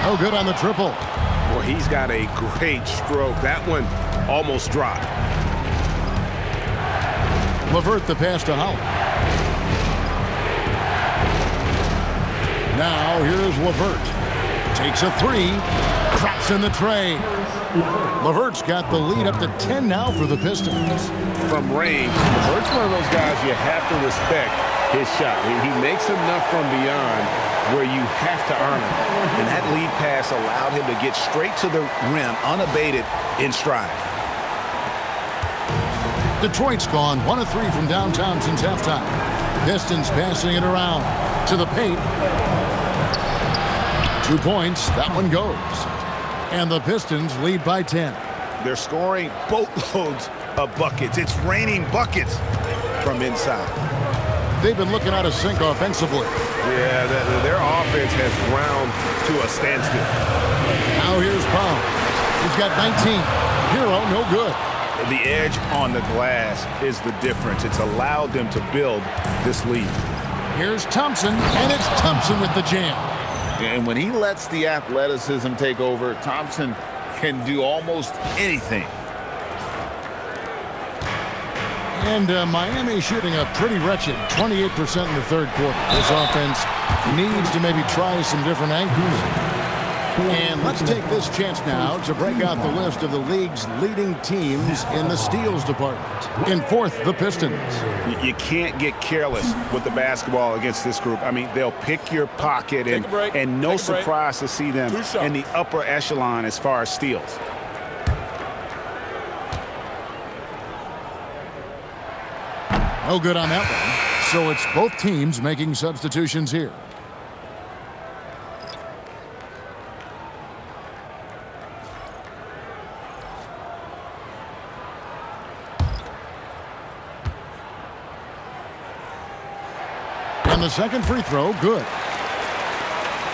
Oh, good on the triple. Well, he's got a great stroke. That one almost dropped. LeVert the pass to Howard. Now here's LeVert. Takes a 3. Drops in the tray. LeVert's got the lead up to 10 now for the Pistons. From range, LeVert's one of those guys you have to respect his shot. He makes enough from beyond where you have to earn it. And that lead pass allowed him to get straight to the rim unabated in stride. Detroit's gone 1 of 3 from downtown since halftime. Pistons passing it around to the paint. 2 points. That one goes. And the Pistons lead by 10. They're scoring boatloads of buckets. It's raining buckets from inside. They've been looking out of sync offensively. Yeah, their offense has ground to a standstill. Now here's Powell. He's got 19. Herro, no good. The edge on the glass is the difference. It's allowed them to build this lead. Here's Thompson, and it's Thompson with the jam. And when he lets the athleticism take over, Thompson can do almost anything. And Miami shooting a pretty wretched 28% in the third quarter. This offense needs to maybe try some different angles. And let's take this chance now to break out the list of the league's leading teams in the steals department. In fourth, the Pistons. You can't get careless with the basketball against this group. I mean, they'll pick your pocket, and no surprise to see them in the upper echelon as far as steals. No good on that one. So it's both teams making substitutions here. And the second free throw, good.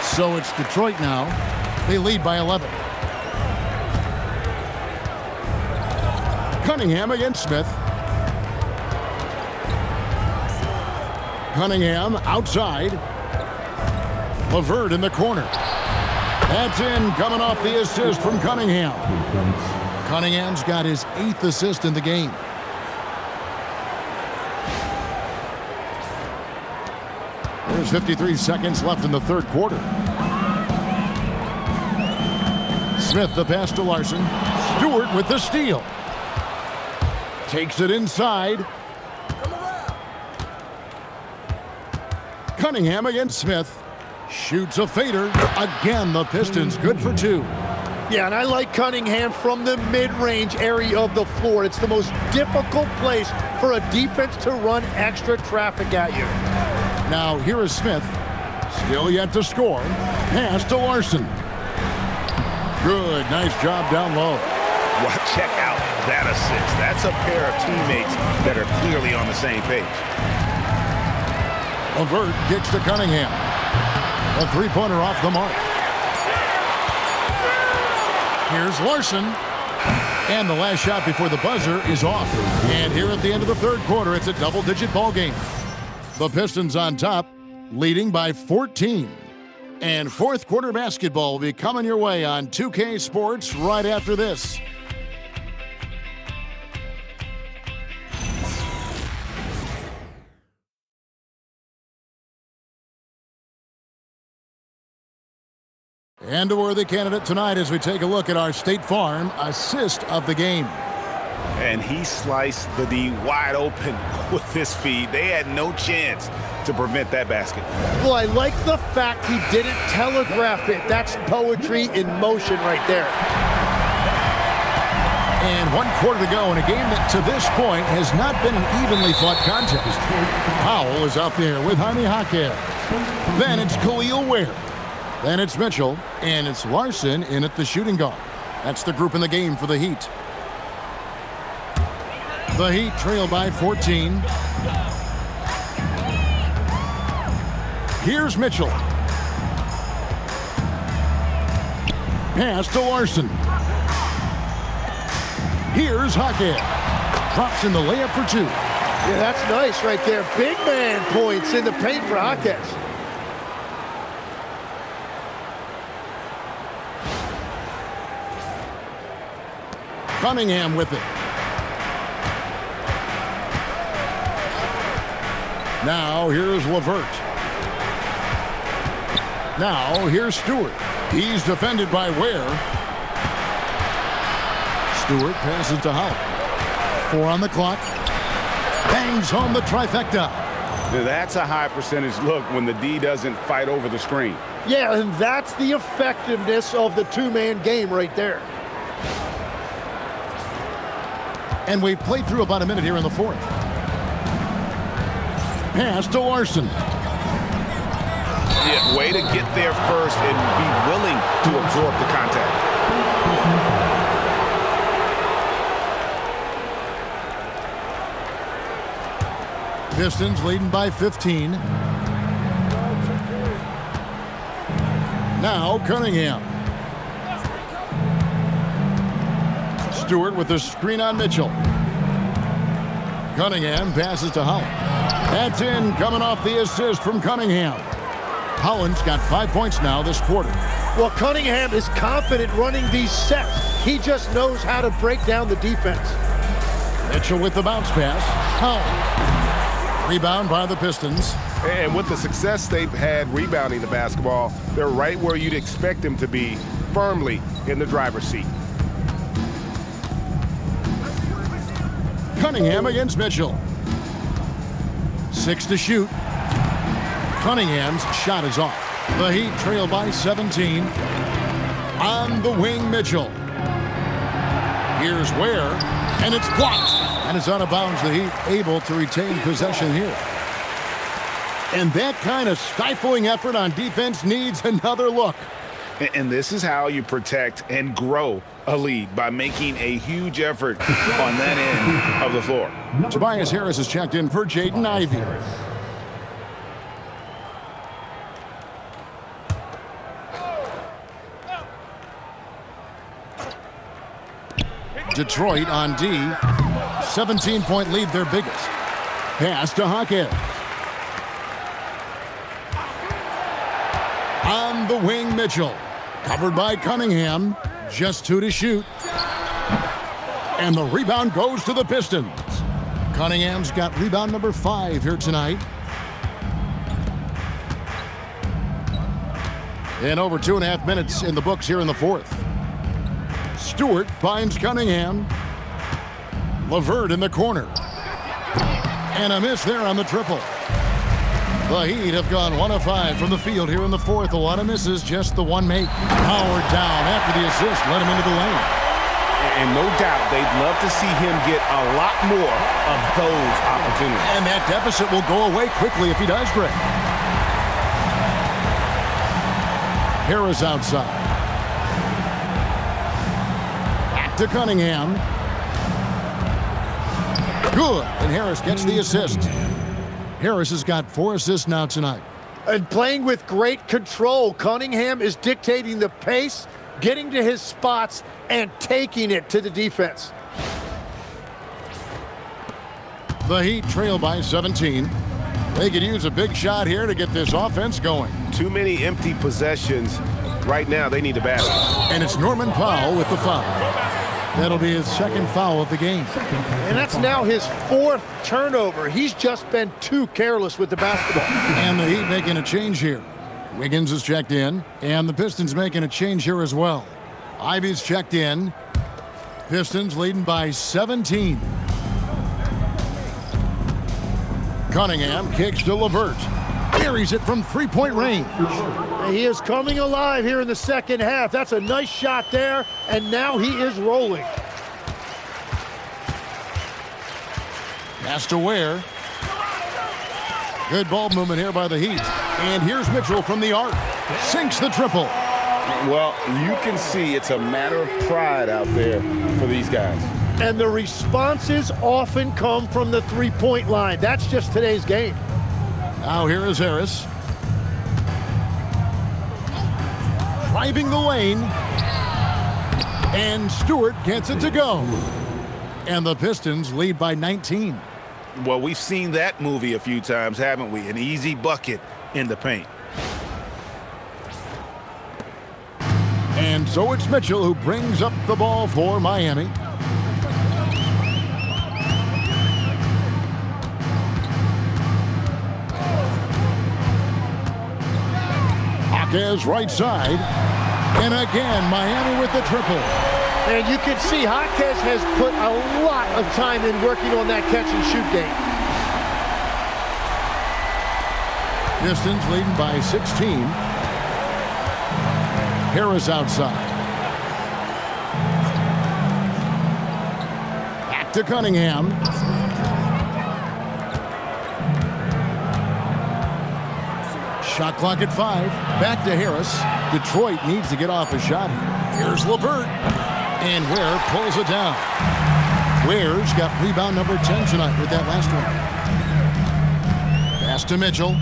So it's Detroit now. They lead by 11. Cunningham against Smith. Cunningham outside. LeVert in the corner. That's in, coming off the assist from Cunningham. Cunningham's got his 8th assist in the game. There's 53 seconds left in the third quarter. Smith the pass to Larson. Stewart with the steal. Takes it inside. Cunningham against Smith. Shoots a fader. Again, the Pistons good for 2. Yeah, and I like Cunningham from the mid-range area of the floor. It's the most difficult place for a defense to run extra traffic at you. Now here is Smith. Still yet to score. Pass to Larson. Good. Nice job down low. Well, check out that assist. That's a pair of teammates that are clearly on the same page. LeVert kicks to Cunningham. A three-pointer off the mark. Here's Larson. And the last shot before the buzzer is off. And here at the end of the third quarter, it's a double-digit ball game. The Pistons on top, leading by 14. And fourth quarter basketball will be coming your way on 2K Sports right after this. And a worthy candidate tonight as we take a look at our State Farm assist of the game. And he sliced the D wide open with his feed. They had no chance to prevent that basket. Well, I like the fact he didn't telegraph it. That's poetry in motion right there. And 1 quarter to go in a game that to this point has not been an evenly fought contest. Powell is out there with Jaime Jaquez. Then it's Khalil Ware. Then it's Mitchell, and it's Larson in at the shooting guard. That's the group in the game for the Heat. The Heat trail by 14. Here's Mitchell. Pass to Larson. Here's Jaquez. Drops in the layup for 2. Yeah, that's nice right there. Big man points in the paint for Jaquez. Cunningham with it. Now here's LeVert. Now here's Stewart. He's defended by Ware. Stewart passes to Howell. 4 on the clock. Bangs home the trifecta. Now that's a high percentage look when the D doesn't fight over the screen. Yeah, and that's the effectiveness of the two-man game right there. And we've played through about a minute here in the fourth. Pass to Larson. Yeah, way to get there first and be willing to absorb the contact. Pistons leading by 15. Now Cunningham. Stewart with the screen on Mitchell. Cunningham passes to Holland. That's in, coming off the assist from Cunningham. Holland's got 5 points now this quarter. Well, Cunningham is confident running these sets. He just knows how to break down the defense. Mitchell with the bounce pass. Holland. Rebound by the Pistons. And with the success they've had rebounding the basketball, they're right where you'd expect them to be, firmly in the driver's seat. Cunningham against Mitchell. 6 to shoot. Cunningham's shot is off. The Heat trail by 17. On the wing, Mitchell. Here's Ware, and it's blocked. And it's out of bounds. The Heat able to retain possession here. And that kind of stifling effort on defense needs another look. And this is how you protect and grow a lead, by making a huge effort on that end of the floor. Tobias Harris is checked in for Jaden Ivey. Detroit on D. 17-point lead, their biggest. Pass to Jaquez. On the wing, Mitchell. Covered by Cunningham. Just 2 to shoot. And the rebound goes to the Pistons. Cunningham's got rebound number 5 here tonight. And over 2.5 minutes in the books here in the fourth. Stewart finds Cunningham. LeVert in the corner. And a miss there on the triple. The Heat have gone 1 of 5 from the field here in the fourth. A lot of misses, just the one make. Howard down after the assist, let him into the lane. And no doubt they'd love to see him get a lot more of those opportunities. And that deficit will go away quickly if he does, Greg. Harris outside. Back to Cunningham. Good, and Harris gets the assist. Harris has got 4 assists now tonight. And playing with great control, Cunningham is dictating the pace, getting to his spots, and taking it to the defense. The Heat trail by 17. They could use a big shot here to get this offense going. Too many empty possessions. Right now, they need a basket. And it's Norman Powell with the foul. That'll be his 2nd foul of the game. And that's now his 4th turnover. He's just been too careless with the basketball. And the Heat making a change here. Wiggins is checked in, and the Pistons making a change here as well. Ivy's checked in. Pistons leading by 17. Cunningham kicks to LeVert. Carries it from three-point range. He is coming alive here in the second half. That's a nice shot there, and now he is rolling. Pass to Ware. Good ball movement here by the Heat. And here's Mitchell from the arc. Sinks the triple. Well, you can see it's a matter of pride out there for these guys. And the responses often come from the three-point line. That's just today's game. Now here is Harris. Driving the lane. And Stewart gets it to go. And the Pistons lead by 19. Well, we've seen that movie a few times, haven't we? An easy bucket in the paint. And so it's Mitchell who brings up the ball for Miami. Jaquez right side. And again, Miami with the triple. And you can see Jaquez has put a lot of time in working on that catch and shoot game. Pistons leading by 16. Harris outside. Back to Cunningham. Shot clock at 5. Back to Harris. Detroit needs to get off a shot here. Here's LeVert. And Ware pulls it down. Ware's got rebound number 10 tonight with that last one. Pass to Mitchell.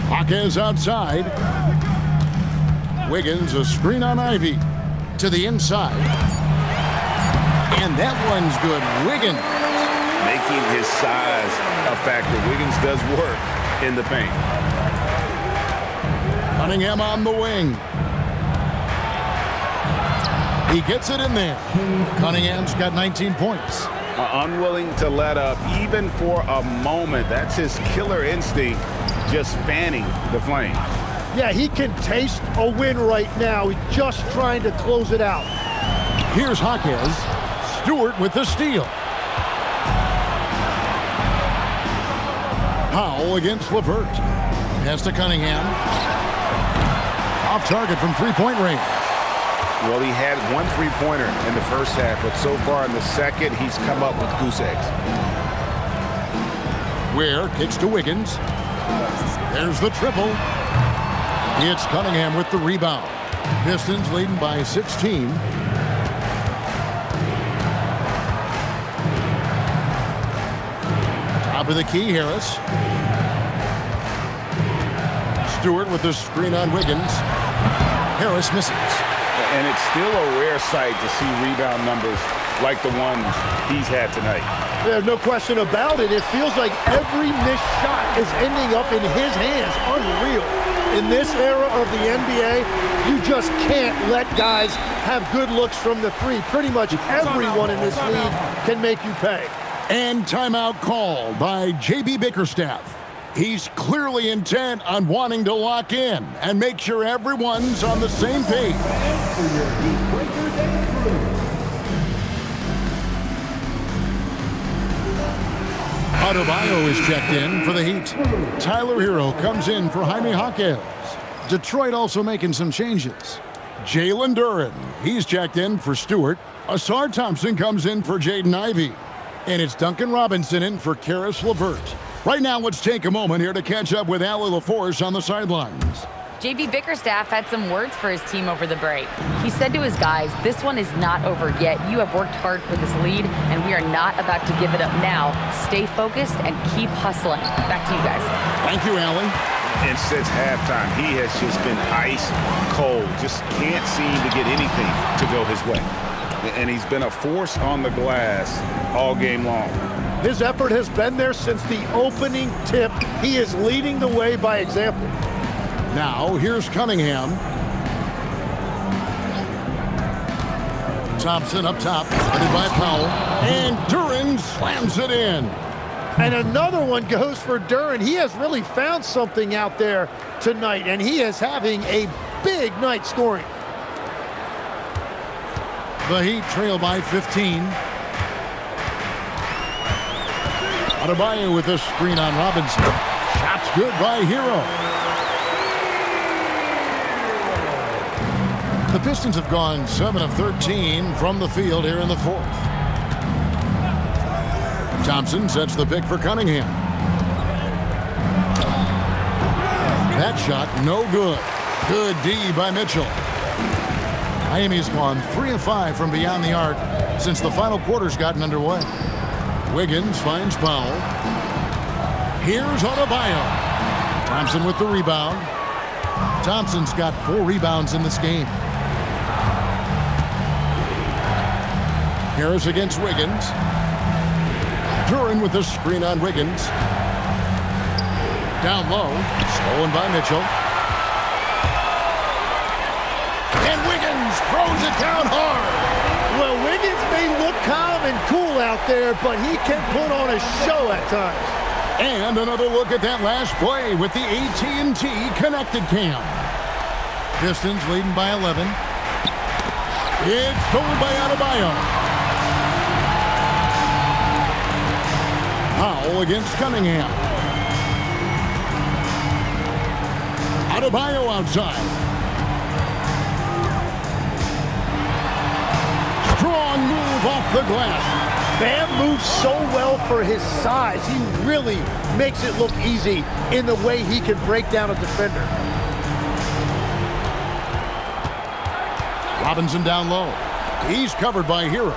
Jaquez outside. Wiggins a screen on Ivy. To the inside. And that one's good. Wiggins. Making his size a factor. Wiggins does work in the paint. Cunningham on the wing. He gets it in there. Cunningham's got 19 points. Unwilling to let up even for a moment. That's his killer instinct, just fanning the flame. Yeah, he can taste a win right now. He's just trying to close it out. Here's Jaquez. Stewart with the steal. Powell against LeVert. Pass to Cunningham. Off target from three-point range. Well, he had one three-pointer in the first half, but so far in the second, he's come up with goose eggs. Ware kicks to Wiggins. There's the triple. It's Cunningham with the rebound. Pistons leading by 16. Top of the key, Harris. Stewart with the screen on Wiggins. Harris misses. And it's still a rare sight to see rebound numbers like the ones he's had tonight. There's no question about it. It feels like every missed shot is ending up in his hands. Unreal. In this era of the NBA, you just can't let guys have good looks from the three. Pretty much everyone in this league can make you pay. And timeout called by J.B. Bickerstaff. He's clearly intent on wanting to lock in and make sure everyone's on the same page. Adebayo is checked in for the Heat. Tyler Herro comes in for Jaime Jaquez. Detroit also making some changes. Jalen Duren, he's checked in for Stewart. Asar Thompson comes in for Jaden Ivey. And it's Duncan Robinson in for Karis LeVert. Right now, let's take a moment here to catch up with Allie LaForce on the sidelines. JB Bickerstaff had some words for his team over the break. He said to his guys, "This one is not over yet. You have worked hard for this lead, and we are not about to give it up now. Stay focused and keep hustling." Back to you guys. Thank you, Allie. And since halftime, he has just been ice cold. Just can't seem to get anything to go his way. And he's been a force on the glass all game long. His effort has been there since the opening tip. He is leading the way by example. Now, here's Cunningham. Thompson up top, headed by Powell. And Duren slams it in. And another one goes for Duren. He has really found something out there tonight, and he is having a big night scoring. The Heat trail by 15. Adebayo with a screen on Robinson. Shot's good by Herro. The Pistons have gone 7 of 13 from the field here in the fourth. Thompson sets the pick for Cunningham. That shot, no good. Good D by Mitchell. Miami's gone 3 of 5 from beyond the arc since the final quarter's gotten underway. Wiggins finds Powell. Here's Adebayo. Thompson with the rebound. Thompson's got 4 rebounds in this game. Harris against Wiggins. Duren with the screen on Wiggins. Down low, stolen by Mitchell. And Wiggins throws it down hard. Well, Wiggins may look calm and cool out there, but he can put on a show at times. And another look at that last play with the AT&T connected cam. Pistons leading by 11. It's stolen by Adebayo. Powell against Cunningham. Adebayo outside. Strong move off the glass. Bam moves so well for his size. He really makes it look easy in the way he can break down a defender. Robinson down low. He's covered by Herro.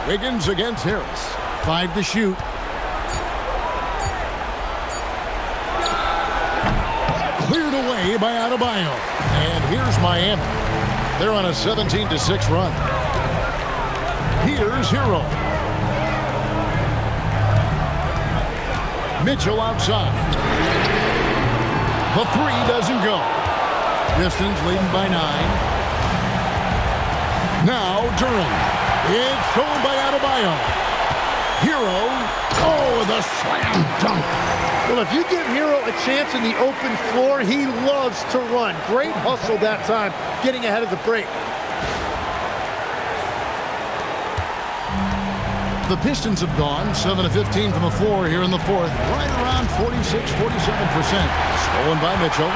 Wiggins against Harris. 5 to shoot. Cleared away by Adebayo. And here's Miami. They're on a 17-6 run. Here's Herro. Mitchell outside. The 3 doesn't go. Pistons leading by 9. Now Duren. It's stolen by Adebayo. Herro. Oh, the slam dunk. Well, if you give Herro a chance in the open floor, he loves to run. Great hustle that time, getting ahead of the break. The Pistons have gone 7 of 15 from the floor here in the fourth. Right around 46-47%. Stolen by Mitchell.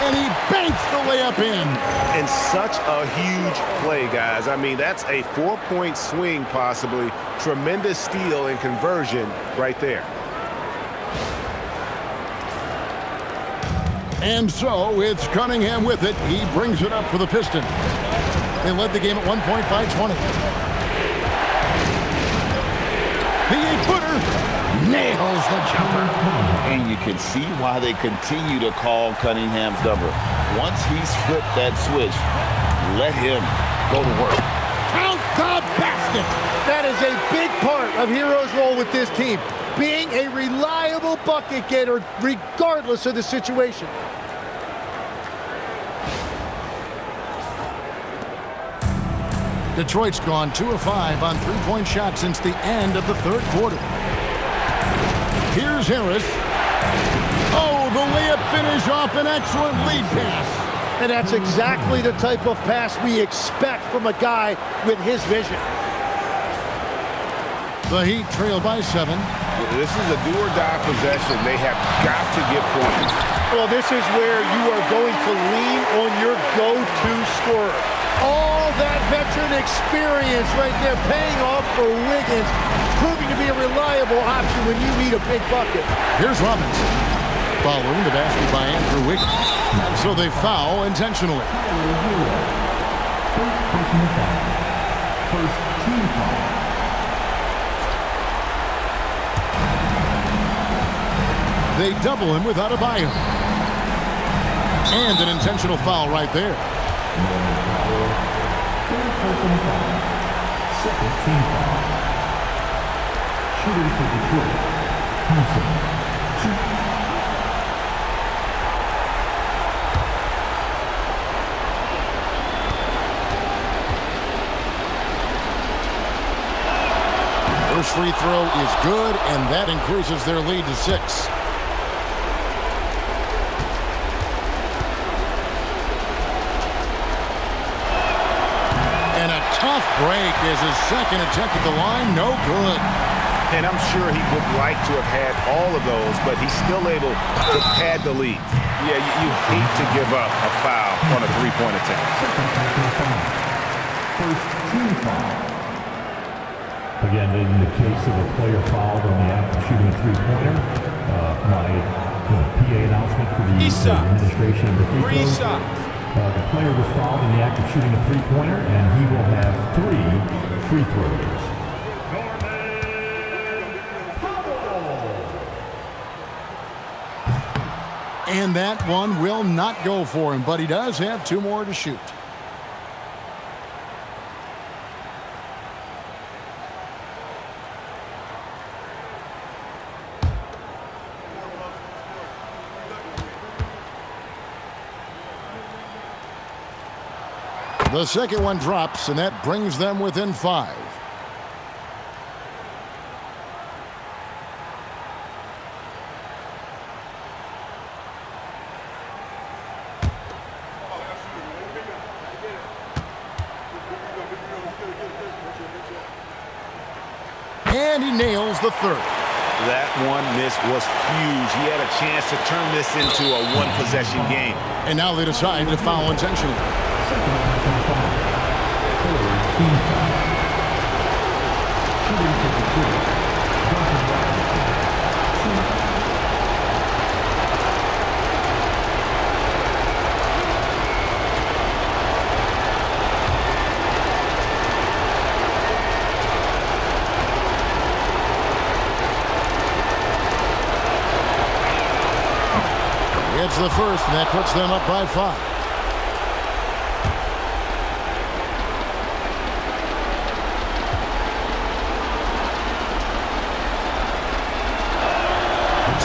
And he banks the layup in. And such a huge play, guys. I mean, that's a 4-point swing possibly. Tremendous steal and conversion right there. And so it's Cunningham with it. He brings it up for the Pistons. They led the game at 1 point by 20. The 8-footer nails the jumper. And you can see why they continue to call Cunningham's number. Once he's flipped that switch, let him go to work. Count the basket. That is a big part of Herro's role with this team, being a reliable bucket getter regardless of the situation. Detroit's gone 2 of 5 on 3-point shots since the end of the third quarter. Here's Harris. Oh, the layup finish off an excellent lead pass. And that's exactly the type of pass we expect from a guy with his vision. The Heat trail by 7. This is a do-or-die possession. They have got to get points. Well, this is where you are going to lean on your go-to scorer. All that veteran experience right there paying off for Wiggins, proving to be a reliable option when you need a big bucket. Here's Robinson. Following the basket by Andrew Wiggins. And so they foul intentionally. First personal foul. First team foul. They double him with Adebayo. And an intentional foul right there. Third personal foul. Second team foul. Shooting for Detroit. Thompson. 2. First free throw is good, and that increases their lead to 6. And a tough break is his second attempt at the line. No good. And I'm sure he would like to have had all of those, but he's still able to pad the lead. Yeah, you hate to give up a foul on a three-point attempt. First team foul. Again, in the case of a player fouled on the act of shooting a three-pointer, my PA announcement for the administration of the free throws, the player was fouled in the act of shooting a three-pointer, and he will have 3 free throws. And that one will not go for him, but he does have 2 more to shoot. The second one drops, and that brings them within 5. And he nails the third. That one miss was huge. He had a chance to turn this into a one-possession game. And now they decide to foul intentionally. Team foul. Shooting for Detroit. Duncan Robinson. 2. It's the first, and that puts them up by 5.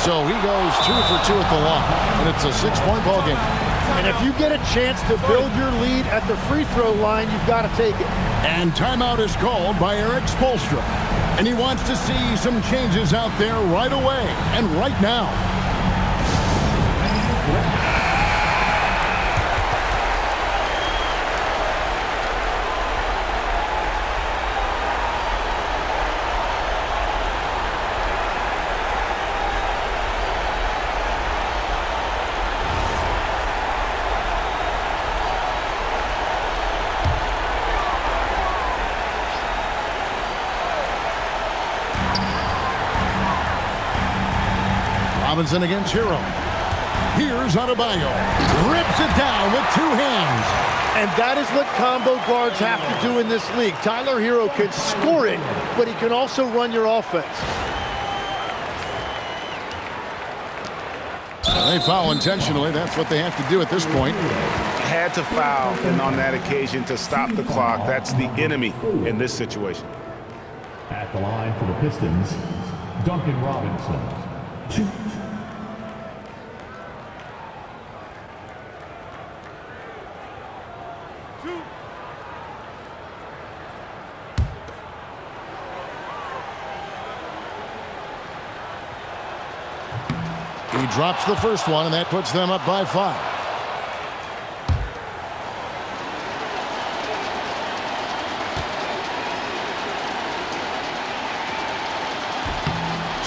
So he goes 2 for 2 at the line, and it's a 6-point ball game. And if you get a chance to build your lead at the free throw line, you've got to take it. And timeout is called by Eric Spoelstra. And he wants to see some changes out there right away and right now. Robinson against Herro. Here's Adebayo. Rips it down with 2 hands. And that is what combo guards have to do in this league. Tyler Herro can score it, but he can also run your offense. They foul intentionally. That's what they have to do at this point. Had to foul, and on that occasion to stop the clock. That's the enemy in this situation. At the line for the Pistons, Duncan Robinson. 2. He drops the first one, and that puts them up by 5.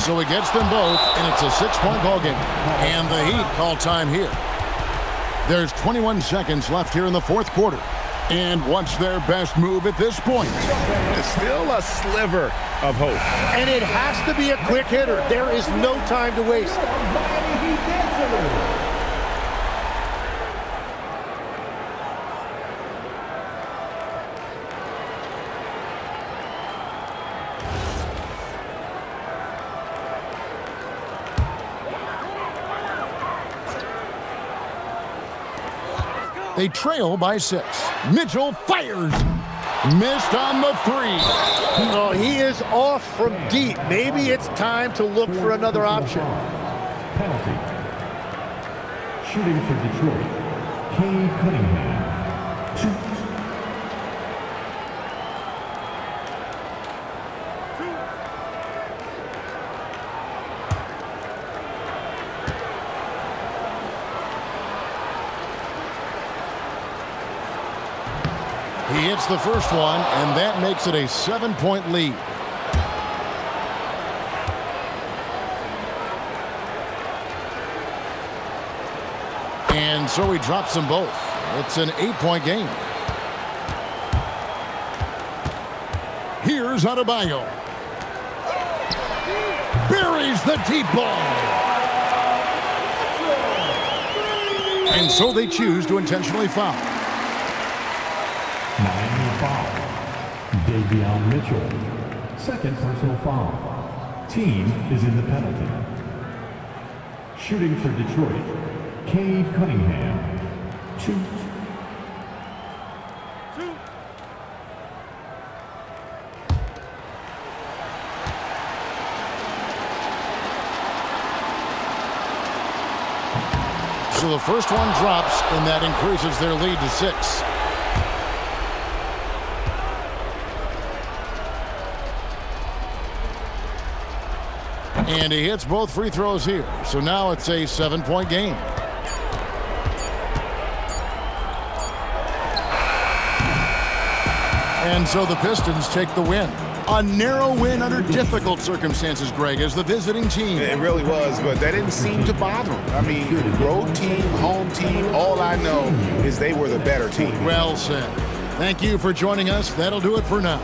So he gets them both, and it's a 6-point ball game. And the Heat call time here. There's 21 seconds left here in the 4th quarter. And what's their best move at this point? It's still a sliver of hope. And it has to be a quick hitter. There is no time to waste. They trail by 6. Mitchell fires. Missed on the 3. Oh, he is off from deep. Maybe it's time to look for another option. Penalty. Shooting for Detroit, Cade Cunningham. 2. He hits the first one, and that makes it a 7-point lead. And so he drops them both. It's an 8-point game. Here's Adebayo. Buries the deep ball. And so they choose to intentionally foul. Miami foul. Davion Mitchell. Second personal foul. Team is in the penalty. Shooting for Detroit, Cade Cunningham. 2. So the first one drops, and that increases their lead to 6. And he hits both free throws here. So now it's a 7-point game. And so the Pistons take the win. A narrow win under difficult circumstances, Greg, as the visiting team. It really was, but that didn't seem to bother them. I mean, road team, home team, all I know is they were the better team. Well said. Thank you for joining us. That'll do it for now.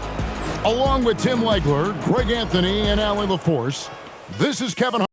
Along with Tim Legler, Greg Anthony, and Allie LaForce, this is Kevin